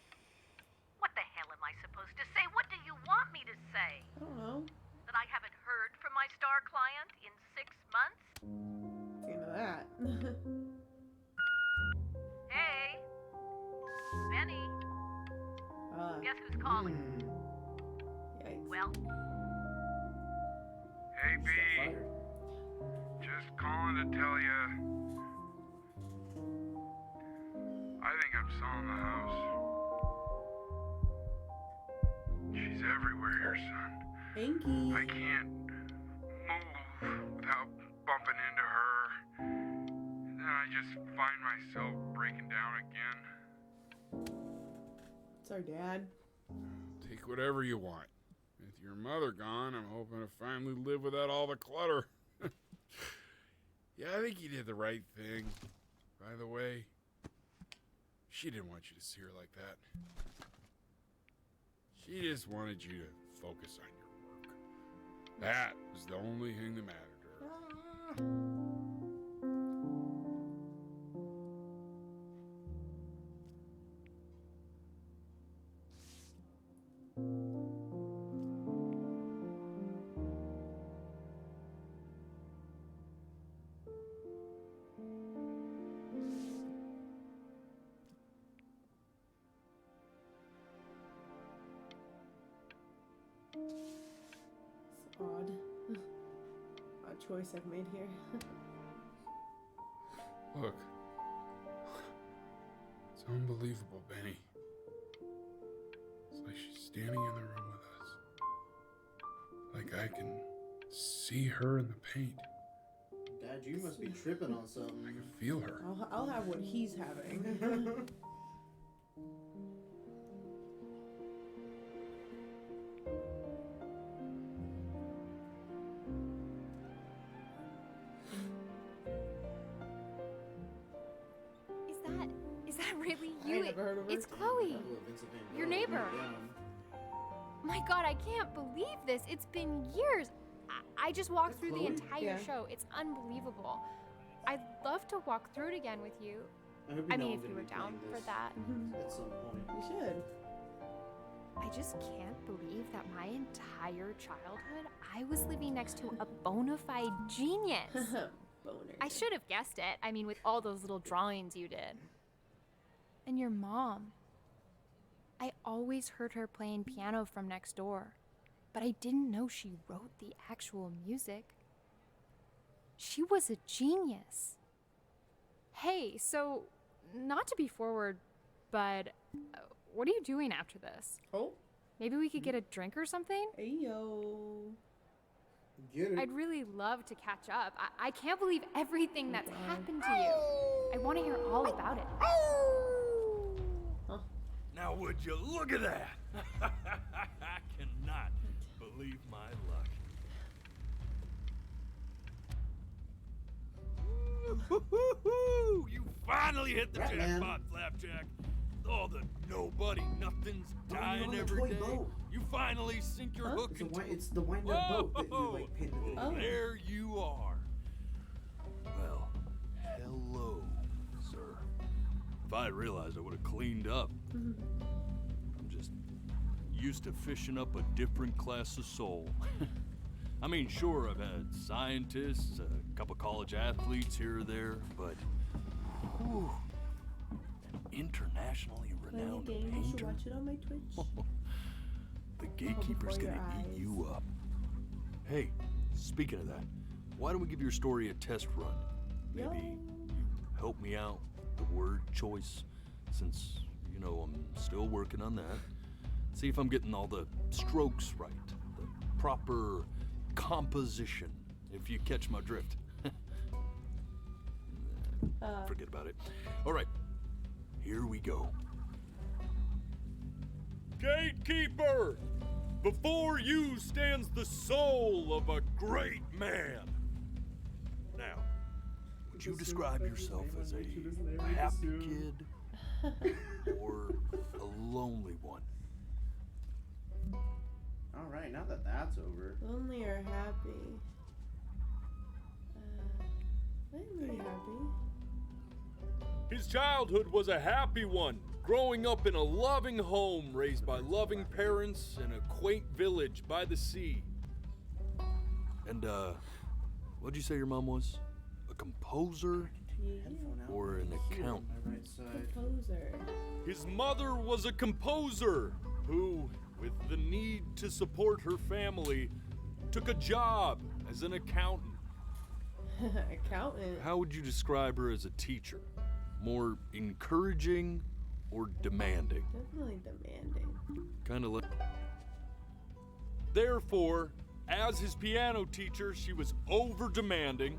What the hell am I supposed to say? What do you want me to say? I don't know. That I haven't heard from my star client in 6 months? Into that. Hey, Benny. Guess who's calling? Yikes. Well, Hey, B. Just calling to tell you. I think I'm selling the house. She's everywhere here, son. Hanky. I can't move without bumping into her. And then I just find myself breaking down again. It's our dad. Take whatever you want. With your mother gone, I'm hoping to finally live without all the clutter. Yeah, I think you did the right thing. By the way, she didn't want you to see her like that. She just wanted you to focus on your work. That was the only thing that mattered to her. It's odd. Odd choice I've made here. Look. It's unbelievable, Benny. It's like she's standing in the room with us. Like I can see her in the paint. Dad, you must be tripping on something. I can feel her. I'll have what he's having. Is that really I you? never heard of her. It's Chloe, your neighbor. My God, I can't believe this. It's been years. I just walked through the entire Yeah. show. It's unbelievable. I'd love to walk through it again with you. I mean, if you were down for that. At some point. You should. I just can't believe that my entire childhood I was living next to a bona fide genius. Boner. I should have guessed it. I mean, with all those little drawings you did. And your mom. I always heard her playing piano from next door, but I didn't know she wrote the actual music. She was a genius. Hey, so, not to be forward, but what are you doing after this? Oh? Maybe we could get a drink or something? Ayo. Get it. I'd really love to catch up. I can't believe everything that's happened to you. I want to hear all about it. Now would you look at that? I cannot believe my luck. You finally hit the jackpot, Flapjack. All the nobody, nothing's dying every day. You finally sink your hook into It's the wind-up boat that you like painted. well, there you are. Well, hello, sir. If I had realized, I would have cleaned up. I'm just used to fishing up a different class of soul. I mean, sure, I've had scientists, a couple college athletes here or there, but whew, an internationally Playing a renowned game, you should painter? watch it on my Twitch. The gatekeeper's before your gonna eat eyes. you up. Hey, speaking of that, why don't we give your story a test run? Maybe you help me out, the word choice, since, you know, I'm still working on that. See if I'm getting all the strokes right, the proper composition, if you catch my drift. Forget about it. All right, here we go. Gatekeeper! Before you stands the soul of a great man. Now, would you describe yourself as a happy kid or a lonely one? All right, now that that's over. Lonely or happy? I'm really happy. His childhood was a happy one, growing up in a loving home raised by loving parents in a quaint village by the sea. And, what'd you say your mom was? A composer? Or an accountant? Composer. His mother was a composer who, with the need to support her family, took a job as an accountant. Accountant. How would you describe her as a teacher? More encouraging or demanding? Definitely demanding. Kind of like. Therefore, as his piano teacher, she was over demanding,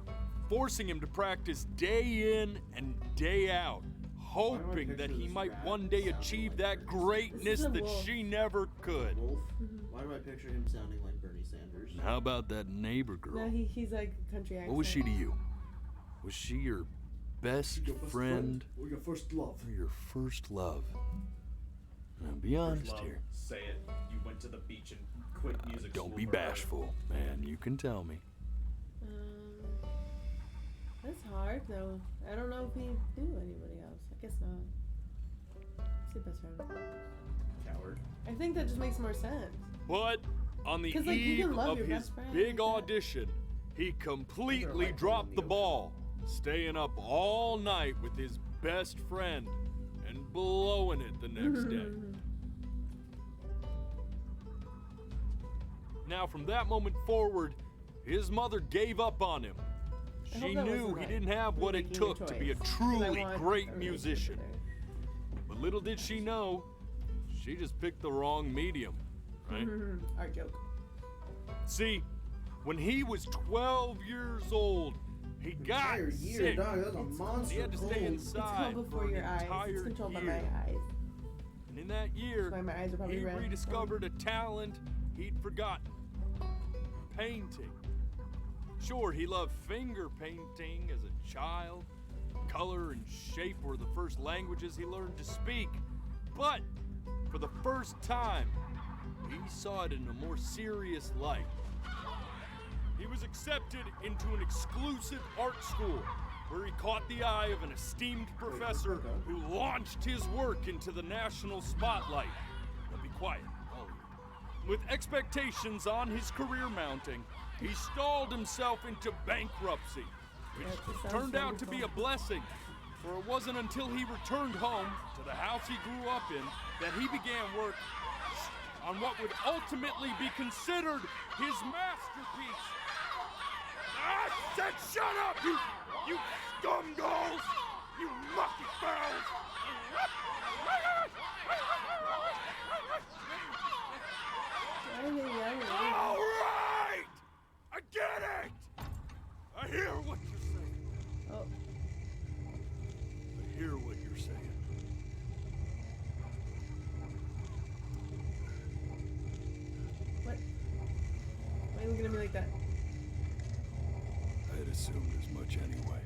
forcing him to practice day in and day out, hoping that he might one day achieve that greatness that she never could. Wolf? Why do I picture him sounding like Bernie Sanders? And how about that neighbor girl? No, he's like a country accent. What was she to you? Was she your best friend? Or your first love? Or your first love? Now, be honest here. Say it. You went to the beach and quit music Don't school be forever. bashful, man. You can tell me. That's hard though. I don't know if he knew anybody else. I guess not. Say best friend. Coward. I think that just makes more sense. But on the 'Cause, like, you eve can love of your his best friend big like that. audition, he completely dropped the ball, staying up all night with his best friend and blowing it the next day. Now, from that moment forward, his mother gave up on him. I hope She that knew wasn't, he like, didn't have what it making your took to be a choice. 'Cause I truly want great a musician. But little did she know, she just picked the wrong medium, right? Art joke. See, when he was 12 years old, he got Entire year, sick. dog, that's a monster He had to stay cold. It's inside called for before an your eyes. entire It's controlled by year. my eyes. And in that year, That's why my eyes are probably he red. rediscovered a talent he'd forgotten. Painting. Sure, he loved finger painting as a child. Color and shape were the first languages he learned to speak. But for the first time, he saw it in a more serious light. He was accepted into an exclusive art school where he caught the eye of an esteemed professor who launched his work into the national spotlight. Now be quiet, all of you. With expectations on his career mounting, he stalled himself into bankruptcy, which turned out to be a blessing, for it wasn't until he returned home to the house he grew up in that he began work on what would ultimately be considered his masterpiece. I said shut up, you scumballs! You mucky fowls! Why are they yelling? All right! I get it! I hear what you're saying. Oh. I hear what you're saying. What? Why are you looking at me like that? I had assumed as much anyway.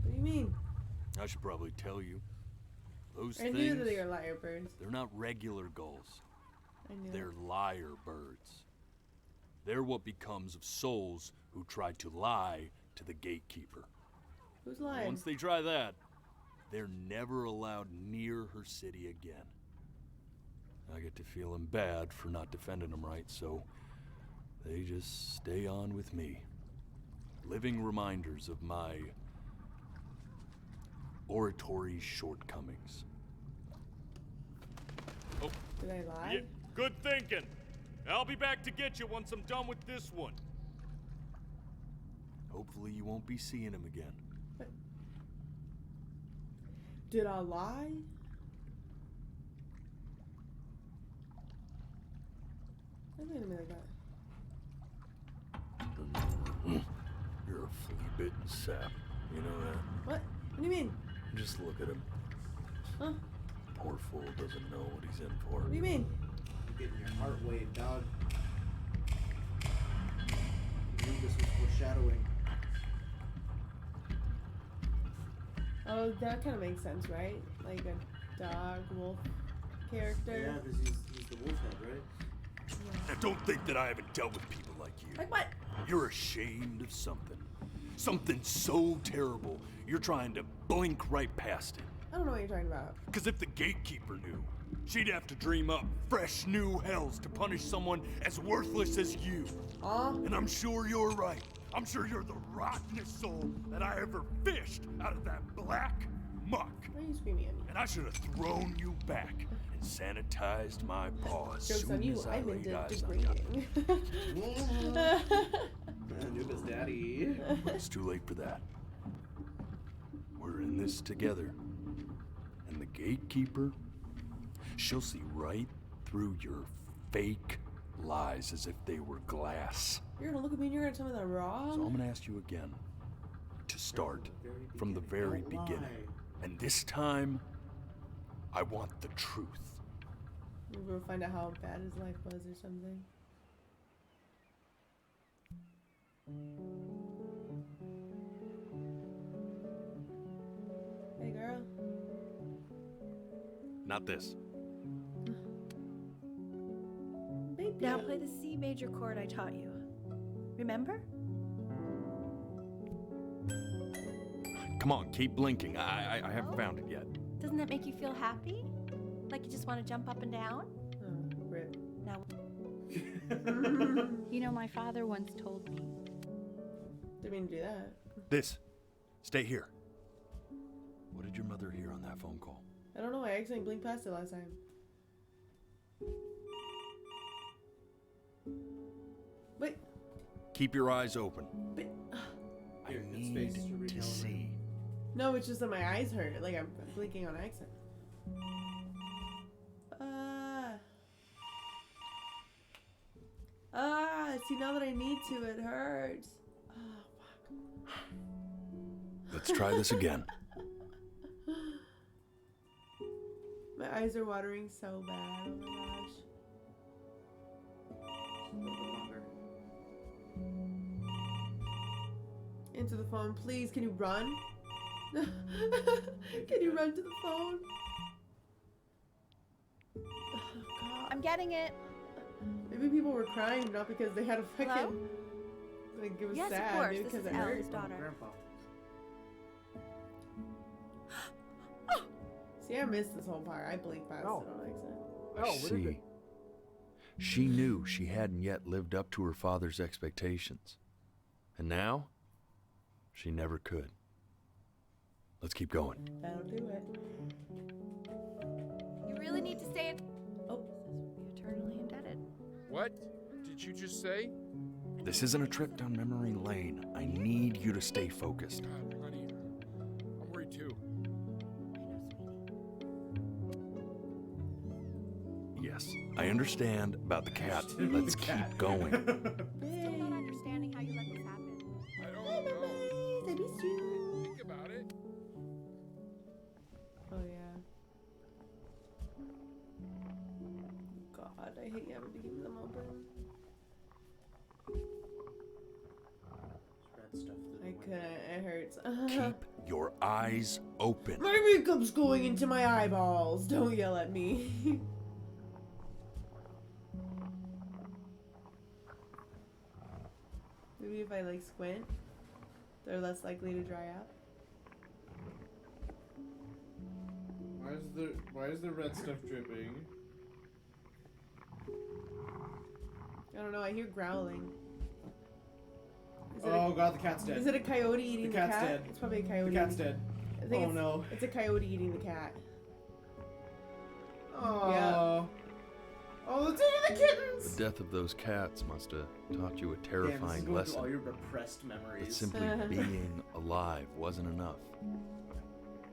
What do you mean? I should probably tell you. Those I things, knew that they were liar birds. they're not regular gulls. I knew. They're liar birds. They're what becomes of souls who try to lie to the gatekeeper. Who's lying? Once they try that, they're never allowed near her city again. I get to feeling bad for not defending them right, so they just stay on with me. Living reminders of my oratory shortcomings. Oh, Did I lie? yeah, good thinking. I'll be back to get you once I'm done with this one. Hopefully you won't be seeing him again. Did I lie? I think like that. You're a flea-bitten sap. You know that? What? What do you mean? Just look at him. Huh? Poor fool doesn't know what he's in for. What do you mean? You're getting your heart waved, dog. I knew this was foreshadowing. Oh, that kind of makes sense, right? Like a dog, wolf character. Yeah, because he's the wolf head, right? Now don't think that I haven't dealt with people like you. Like what? You're ashamed of something. Something so terrible, you're trying to blink right past it. I don't know what you're talking about. Because if the gatekeeper knew, she'd have to dream up fresh new hells to punish someone as worthless as you. And I'm sure you're right. I'm sure you're the rottenest soul that I ever fished out of that black muck. Why are you screaming at me? And I should have thrown you back and sanitized my paws Joke's soon on you, as I I've been laid eyes on you. degrading. Nuba's daddy. It's too late for that. We're in this together. And the gatekeeper, she'll see right through your fake lies as if they were glass. You're gonna look at me and you're gonna tell me they're wrong? So I'm gonna ask you again to start from the very beginning. And this time, I want the truth. Maybe we'll find out how bad his life was or something. Hey, girl. Not this. Now play the C major chord I taught you. Remember? Come on, keep blinking. I haven't found it yet. Doesn't that make you feel happy? Like you just want to jump up and down? Rip. Now, you know, my father once told me. Didn't mean to do that. This. Stay here. What did your mother hear on that phone call? I don't know. I accidentally blinked past it last time. Wait. Keep your eyes open. I Here, need space to to recalibrate. see. No, it's just that my eyes hurt. Like I'm blinking on accident. See, now that I need to, it hurts. Oh, fuck. Let's try this again. My eyes are watering so bad. Oh my gosh. Just a little bit longer. Into the phone, please. Can you run? Can you run to the phone? Oh, God. I'm getting it. Maybe people were crying not because they had a fucking. Hello? Like it was Yes, sad. of course. Maybe This because is it hurt. Ellen's daughter. Grandpa. See, I missed this whole part. I blinked past it on accident. I see. She knew she hadn't yet lived up to her father's expectations. And now, she never could. Let's keep going. That'll do it. You really need to say it. Oh. Be eternally indebted. What did you just say? This isn't a trip down memory lane. I need you to stay focused. God, honey, I'm worried too. Yes, I understand about the cat. Let's keep going. Still not understanding how you let this happen. I don't know. I miss you. Think about it. Oh yeah. God, I hate having to keep them open. Red stuff through the I couldn't. It hurts. Keep your eyes open. My makeup's going into my eyeballs. Don't yell at me. Maybe if I like squint, they're less likely to dry out. Why is the red stuff dripping? I don't know. I hear growling. Oh god, the cat's dead. Is it a coyote eating the cat's cat? dead. It's probably a coyote. The cat's dead. I think Oh no. It's a coyote eating the cat. Oh. Yeah. Oh, let's eat the kittens! The death of those cats must have taught you a Damn, this is terrifying going lesson. through all your repressed memories. That simply being alive wasn't enough.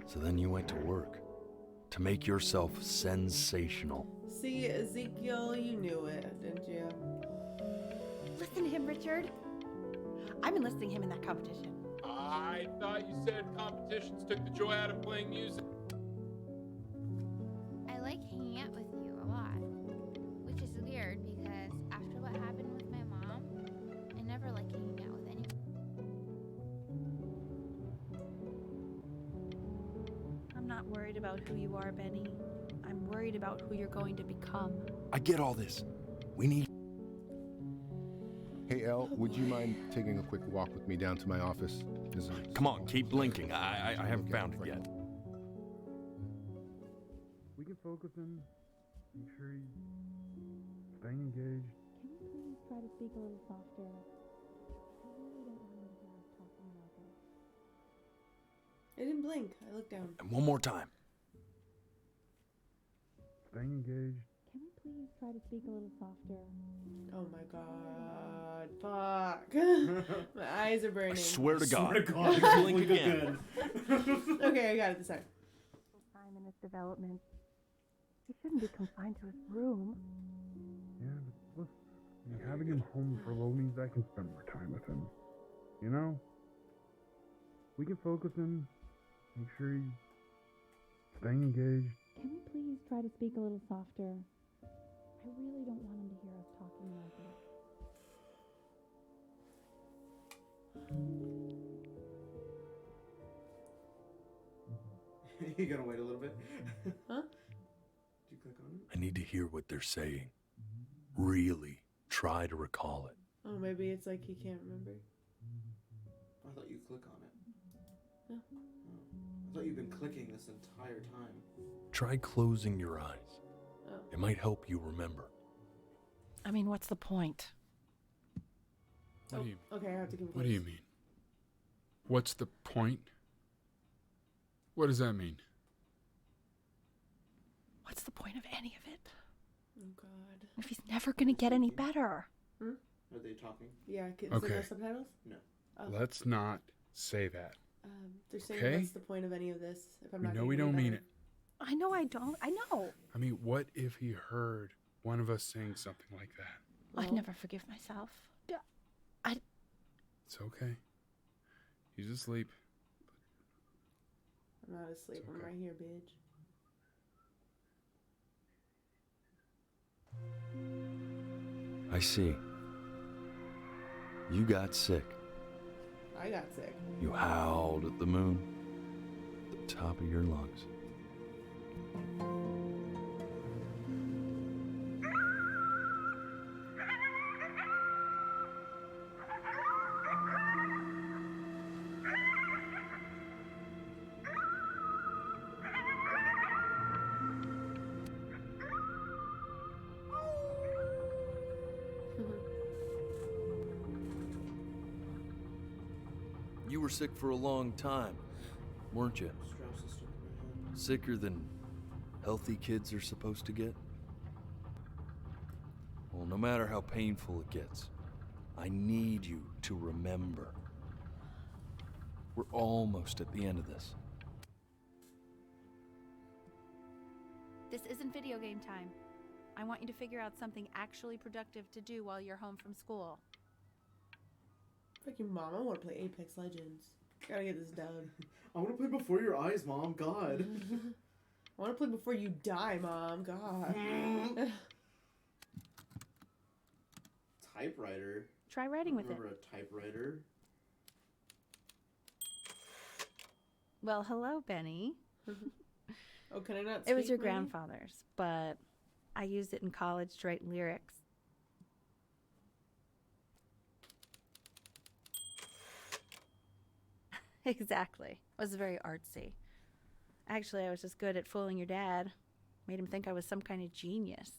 So then you went to work to make yourself sensational. See, Ezekiel, you knew it, didn't you? Listen to him, Richard. I've been listening to him in that competition. I thought you said competitions took the joy out of playing music. I like hanging out with you a lot, which is weird because after what happened with my mom, I never like hanging out with anyone. I'm not worried about who you are, Benny. I'm worried about who you're going to become. I get all this. We need... Hey, Elle, would you mind taking a quick walk with me down to my office? Come on, keep blinking. I haven't found it yet. We can focus in. Make sure he's staying engaged. Can you please try to speak a little softer? I really don't want him to hear us talking like this. I didn't blink. I looked down. And one more time. Staying engaged. Can we please try to speak a little softer? Oh my god. Fuck. My eyes are burning. I swear to God. Swear to God, Blink again. Okay, I got it this time. Time in his development. He shouldn't be confined to his room. Yeah, but listen, having him home for low means I can spend more time with him. You know? We can focus in. Make sure he's staying engaged. Can we please try to speak a little softer? I really don't want him to hear us talking like this. You gonna wait a little bit? Huh? Did you click on it? I need to hear what they're saying. Really try to recall it. Oh, maybe it's like he can't remember. I thought you'd click on it. No. Oh. I thought you've been clicking this entire time. Try closing your eyes. Oh. It might help you remember. I mean, what's the point? What do you Okay, I have to give him What do you mean? What's the point? What does that mean? What's the point of any of it? Oh god. If he's never gonna get any better. Hmm? Are they talking? Yeah, is Okay. there no subtitles? No. Oh. Let's not say that. They're saying Okay. what's the point of any of this if I'm We not know gonna we get any don't mean better? it. I know I don't. I know. I mean, what if he heard one of us saying something like that? I'd never forgive myself. It's okay. He's asleep. I'm not asleep. I'm right here, bitch. I see. You got sick. I got sick. You howled at the moon at the top of your lungs. You were sick for a long time, weren't you? Strauss is stuck in my head. Sicker than healthy kids are supposed to get? Well, no matter how painful it gets, I need you to remember. We're almost at the end of this. This isn't video game time. I want you to figure out something actually productive to do while you're home from school. Fucking mom, I want to play Apex Legends. Gotta get this done. I want to play before your eyes, Mom. God. I want to play before you die, Mom. God. Typewriter. Try writing with it. Remember a typewriter? Well, hello, Benny. Oh, can I not It was speak, your maybe? grandfather's, but I used it in college to write lyrics. Exactly. It was very artsy. Actually, I was just good at fooling your dad. Made him think I was some kind of genius.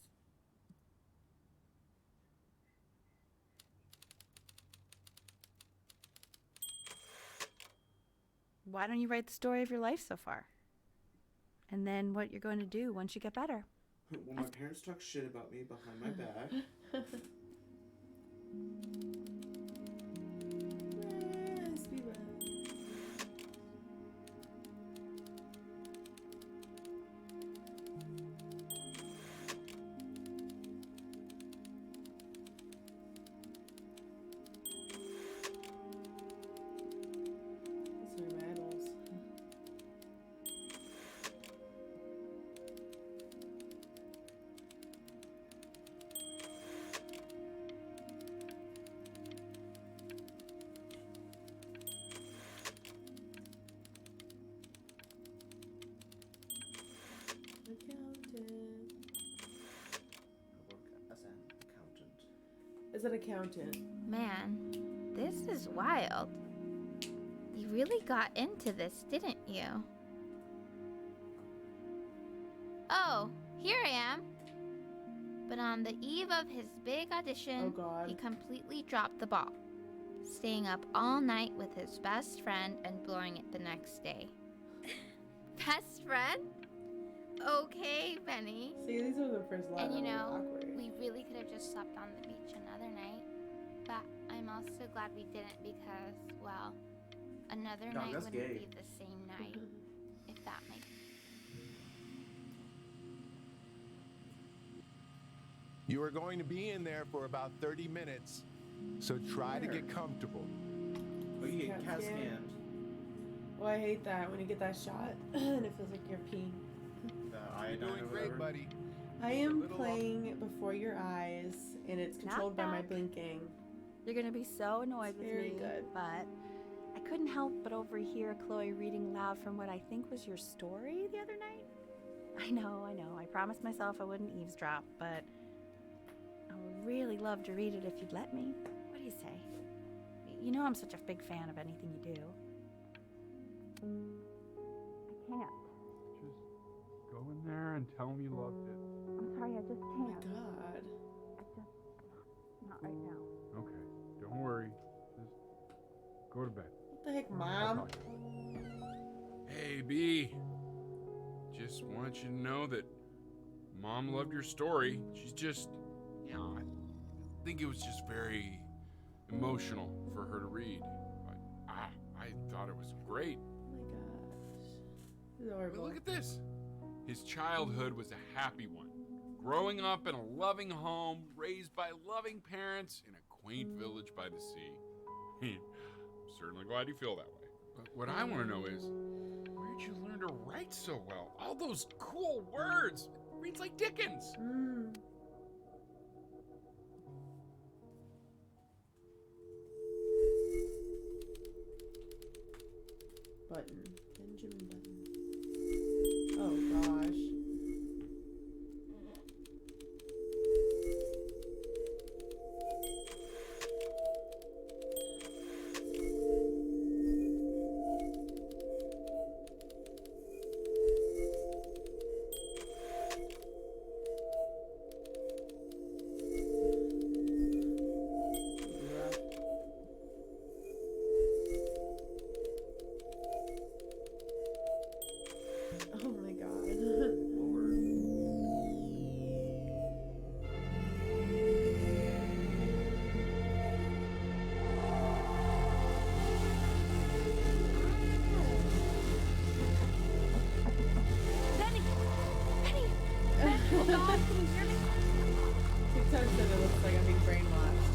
why don't you write the story of your life so far? And then what you're going to do once you get better. Well, my parents talk shit about me behind my back. As an accountant. Man, this is wild. You really got into this, didn't you? Oh, here I am. But on the eve of his big audition, he completely dropped the ball, staying up all night with his best friend and blowing it the next day. Best friend? Okay, Benny. See, these are the first lines. And you know, awkward. we really could have just slept on the beach another night. But I'm also glad we didn't because, well, another night that's wouldn't gay. be the same night. If that makes You are going to be in there for about 30 minutes, so try to get comfortable. Oh, you get CAT scanned. Oh, I hate that when you get that shot and it feels like you're peeing. You're doing great, buddy. I am playing Before Your Eyes, and it's controlled by my blinking. You're gonna be so annoyed with Very me, good. but I couldn't help but overhear Chloe reading loud from what I think was your story the other night. I know. I promised myself I wouldn't eavesdrop, but I would really love to read it if you'd let me. What do you say? You know I'm such a big fan of anything you do. I can't. Just go in there and tell him you loved it. I'm sorry, I just can't. Oh my god. Not right now. Okay, don't worry. Just go to bed. What the heck, I'll Mom? talk to you. Hey, B. Just want you to know that Mom loved your story. She's just, I think it was just very emotional for her to read. But I thought it was great. Oh my gosh. This is I horrible. mean, look at this. His childhood was a happy one. Growing up in a loving home, raised by loving parents in a quaint village by the sea. I'm certainly glad you feel that way. But what I want to know is, where'd you learn to write so well? All those cool words. It reads like Dickens. Button. Benjamin Button. Oh gosh. Oh my god. Benny! Benny! Oh God, can you hear me? TikTok said it looks like I'm being brainwashed.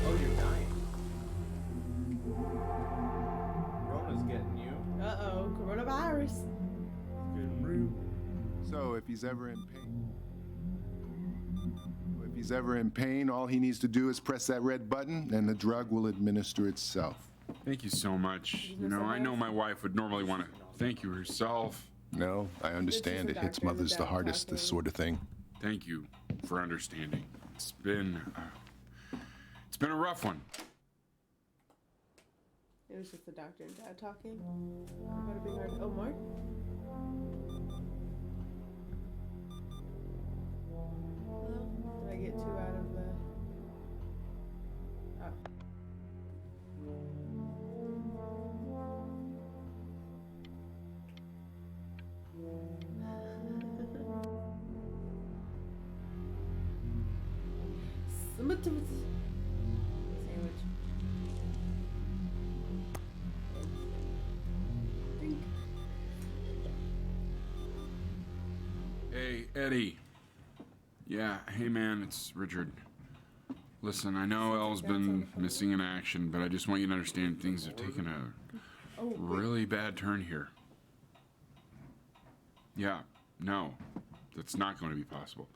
Oh, you're dying. Rona's getting you. Uh-oh, coronavirus. So if he's ever in pain, all he needs to do is press that red button and the drug will administer itself. Thank you so much. You know, I know my wife would normally want to thank you herself. No, I understand. It hits mothers the hardest, this sort of thing. Thank you for understanding. It's been a rough one. It was just the doctor and dad talking. About a big heart. Oh, more? Well, did I get two out of the... Oh. Sandwich. Drink. Hey, Eddie. Yeah, hey man, it's Richard. Listen, I know Elle's been missing in action, but I just want you to understand things have taken a really bad turn here. Yeah, no, that's not going to be possible.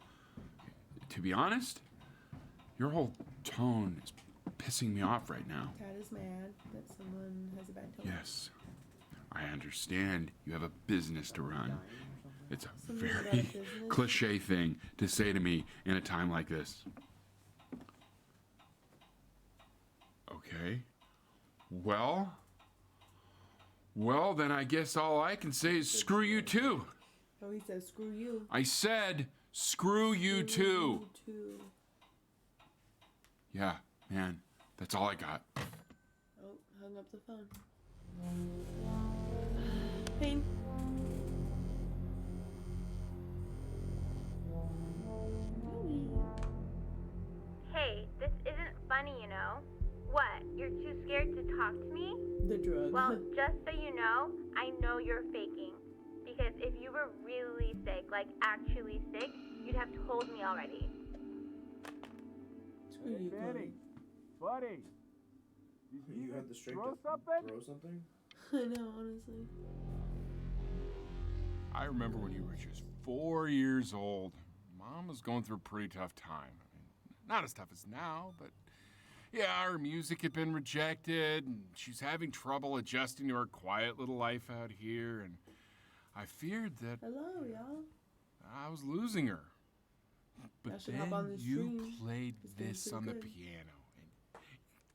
To be honest, your whole tone is pissing me off right now. Dad is mad that someone has a bad tone. Yes, I understand you have a business to run. It's a Something about very business? cliche thing to say to me in a time like this. Okay. Well, then I guess all I can say is screw you too. Oh, he says screw you. I said screw you too. Yeah, man, that's all I got. Oh, hung up the phone. Pain. Hey, this isn't funny, you know. What? You're too scared to talk to me? The drug. Well, just so you know, I know you're faking. Because if you were really sick, like actually sick, you'd have told me already. Screw you, Chloe. Buddy. You had the strength throw to something? throw something? I know, honestly. I remember when you were just 4 years old. Mom was going through a pretty tough time. I mean, not as tough as now, but yeah, her music had been rejected, and she's having trouble adjusting to her quiet little life out here, and I feared that Hello, y'all. I was losing her. But Y'all should then hop on this you stream. played It's getting this pretty on the good. piano, and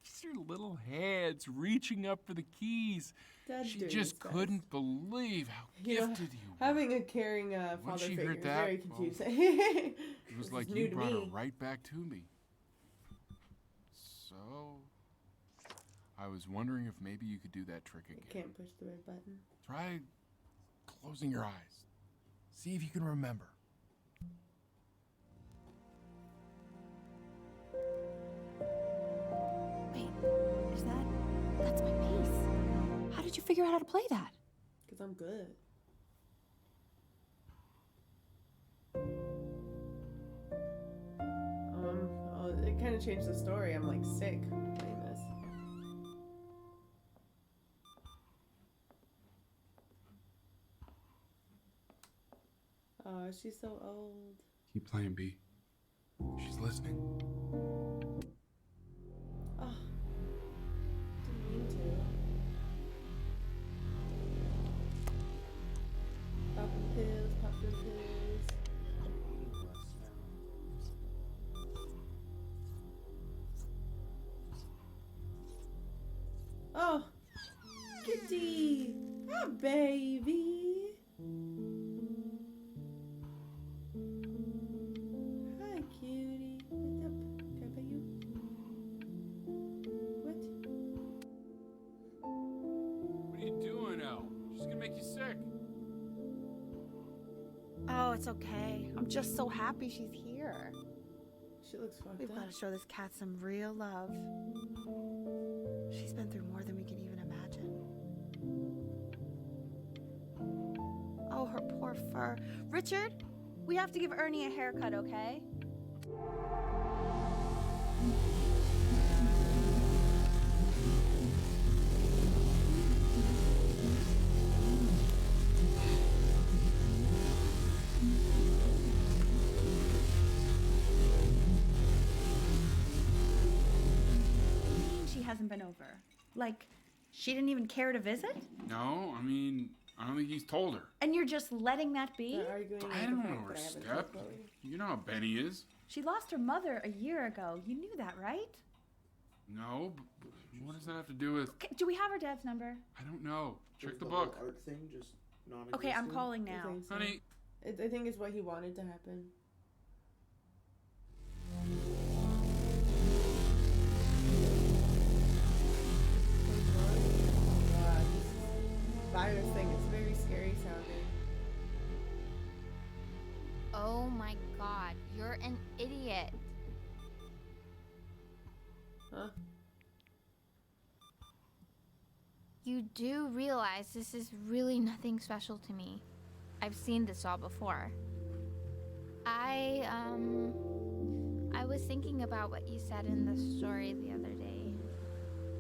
just your little hands reaching up for the keys. Dad's She doing just his best. couldn't believe how You know, gifted you were. having a caring father Once she figure heard is that, very well, confusing. It This was is like new you to brought her me. right back to me. So, I was wondering if maybe you could do that trick again. Can't push the red button. Try closing your eyes. See if you can remember. Wait, that's my piece. How did you figure out how to play that? Because I'm good. It kind of changed the story. I'm like sick playing this. Oh, she's so old. Keep playing, B. She's listening. Oh, didn't mean to. Popping pills, popping pills. Oh, Kitty! Ah, baby! Hi, cutie. What's up? Can I pet you? What? What are you doing, Elle? She's gonna make you sick. Oh, it's okay. I'm just so happy she's here. She looks fucked We've up. got to show this cat some real love. She's been through more than we can even imagine. Oh, her poor fur. Richard, we have to give Ernie a haircut, okay? She hasn't been over. Like, she didn't even care to visit? No, I mean, I don't think he's told her. And you're just letting that be? They're arguing I over don't the know fact her that I haven't step. told Chloe. You know how Benny is. She lost her mother a year ago. You knew that, right? No, but what does that have to do with? Okay, do we have her dad's number? I don't know. Check Is the whole book. art thing just non-existent? Okay, I'm calling I now. think so. Honey. I think it's what he wanted to happen. God, this virus thing is very scary sounding. Oh my god, you're an idiot. Huh? You do realize this is really nothing special to me. I've seen this all before. I was thinking about what you said in the story the other day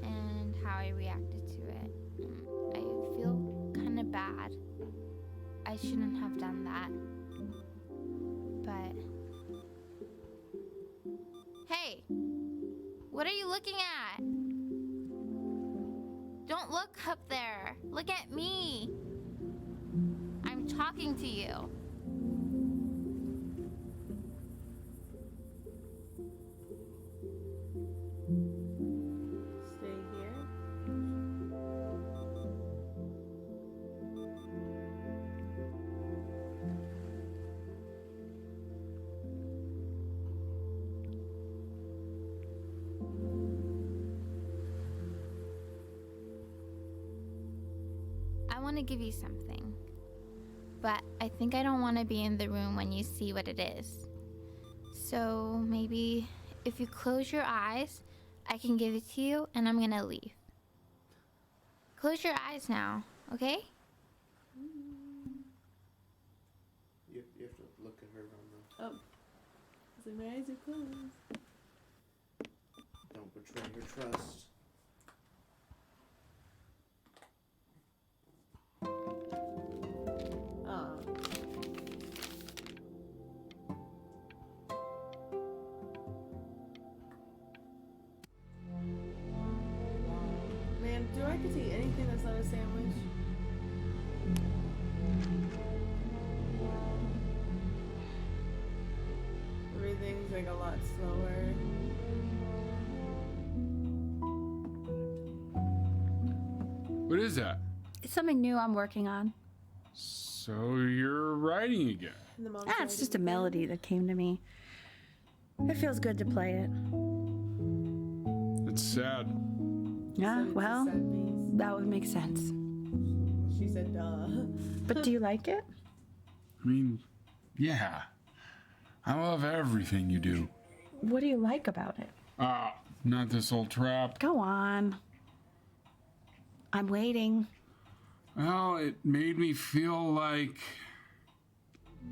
and how I reacted to it. I feel kind of bad. I shouldn't have done that. But hey, what are you looking at? Don't look up there. Look at me. I'm talking to you. Stay here. I want to give you something. But I think I don't want to be in the room when you see what it is. So maybe if you close your eyes, I can give it to you and I'm gonna leave. Close your eyes now, okay? You have to look at her on the. Oh. So my eyes are closed. Don't betray your trust. Man, do I get to eat anything that's not a sandwich? Everything's like a lot slower. What is that? It's something new I'm working on. So you're writing again? It's just a melody that came to me. It feels good to play it. It's sad. Yeah, well, that would make sense. She said, duh. But do you like it? I mean, yeah. I love everything you do. What do you like about it? Not this old trap. Go on. I'm waiting. Well, it made me feel like...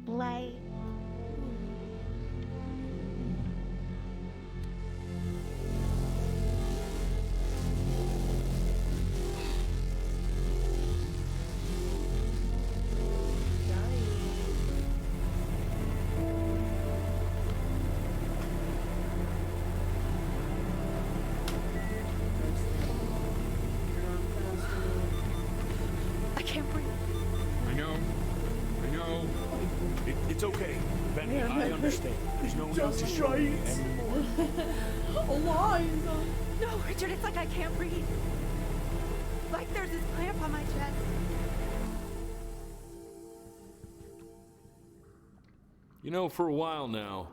Like... I can't breathe. I know. It's okay, Benny. Yeah, I understand. There's no need to show me anymore. Why? No, Richard, it's like I can't breathe. Like there's this clamp on my chest. You know, for a while now,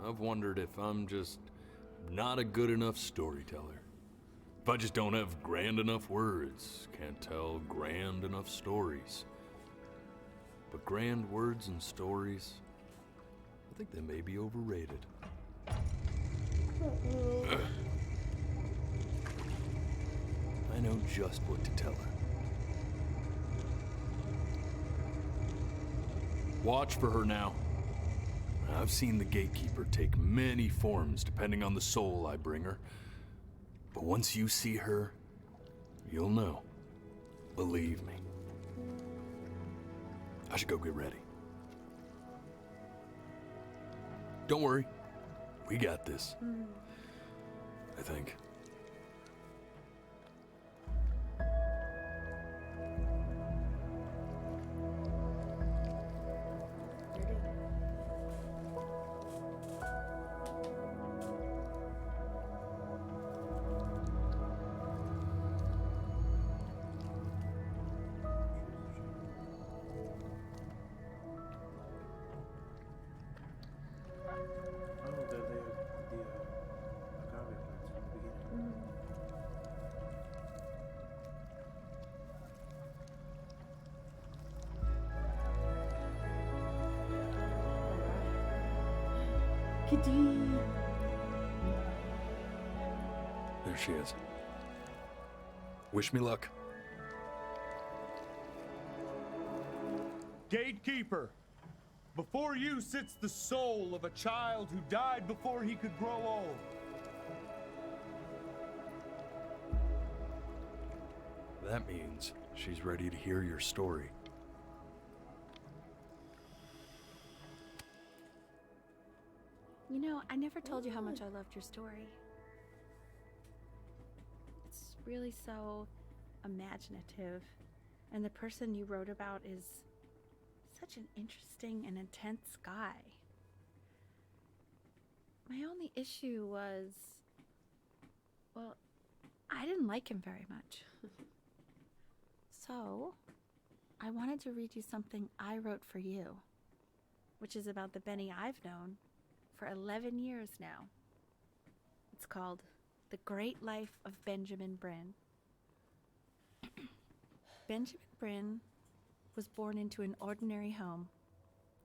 I've wondered if I'm just not a good enough storyteller. If I just don't have grand enough words, can't tell grand enough stories. But grand words and stories, I think they may be overrated. I know just what to tell her. Watch for her now. I've seen the gatekeeper take many forms depending on the soul I bring her. But once you see her, you'll know. Believe me. I should go get ready. Don't worry. We got this. I think. Kitty. There she is. Wish me luck. Gatekeeper, before you sits the soul of a child who died before he could grow old. That means she's ready to hear your story. You know, I never told you how much I loved your story. It's really so imaginative, and the person you wrote about is such an interesting and intense guy. My only issue was, well, I didn't like him very much. So, I wanted to read you something I wrote for you, which is about the Benny I've known for 11 years now. It's called The Great Life of Benjamin Bryn. Benjamin Bryn was born into an ordinary home,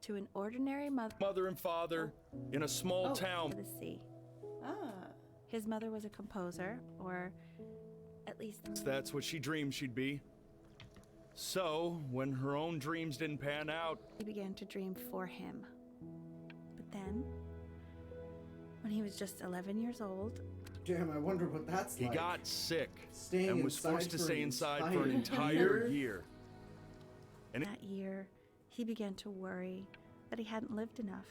to an ordinary mother and father in a small town. The sea. His mother was a composer, or at least That's what she dreamed she'd be. So, when her own dreams didn't pan out, he began to dream for him. But then, when he was just 11 years old, Damn, I wonder what that's he like. got sick Staying and was inside forced to for stay an inside for an entire entire year. And that year, he began to worry that he hadn't lived enough.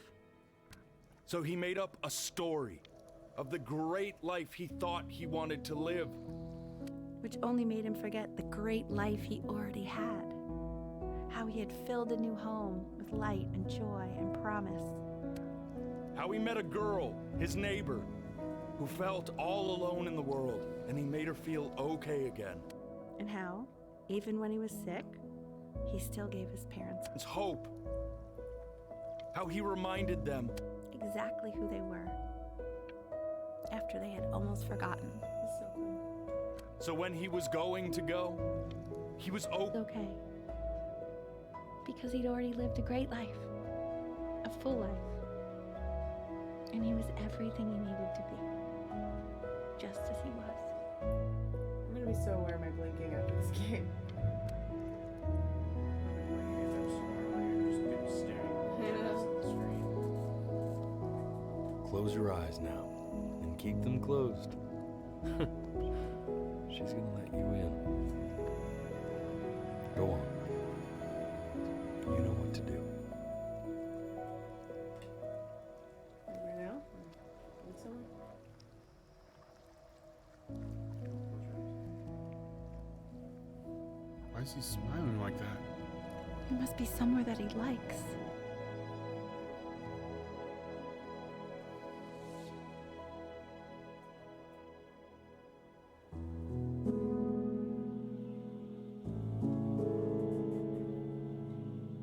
so he made up a story of the great life he thought he wanted to live. Which only made him forget the great life he already had. How he had filled a new home with light and joy and promise. How he met a girl, his neighbor, who felt all alone in the world, and he made her feel okay again. And how, even when he was sick, he still gave his parents It's hope. How he reminded them exactly who they were after they had almost forgotten. so when he was going to go, he was okay. Because he'd already lived a great life, a full life. And he was everything he needed to be, just as he was. I'm gonna be so aware of my blinking after this game. Close your eyes now, and keep them closed. She's gonna let you in. Go on. You know what to do. Right now? Need someone? Why is he smiling like that? He must be somewhere that he likes.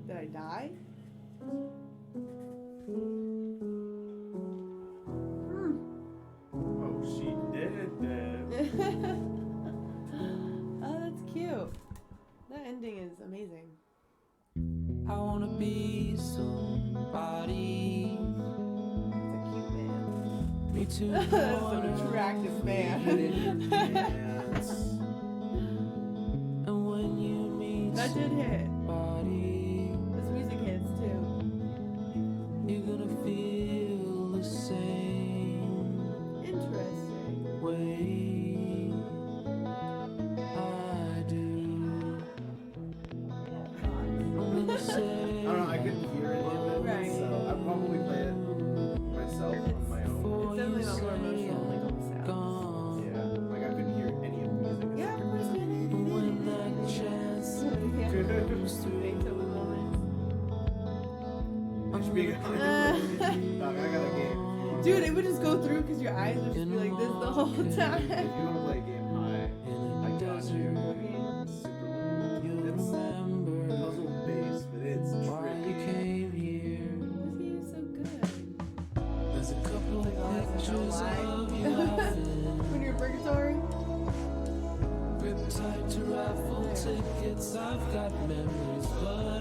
Did I die? Oh, she did it. Oh, that's cute. That ending is amazing. I wanna be somebody. It's a cute man. Me too. That's an attractive man. And when you meet That did hit. somebody, This music hits too. you're gonna feel the same Interesting. way I do. I'm gonna say I don't know, I couldn't hear any of it, Right. so I'd probably play it myself on my own. It's definitely not more emotional like all the sounds. Yeah, like I couldn't hear any of the music. Yeah, of course, man. when that chance Yeah. comes through. Beethoven moments. It should be a Dog, I got a game. Dude, it would just go through because your eyes would just be like this the whole time. If you want to play a game high, I got you. Super low. It's puzzle based, but it's tricky. He's so good. There's a couple of pictures of you When you're in purgatory. Grip tight to raffle tickets. I've got memories, but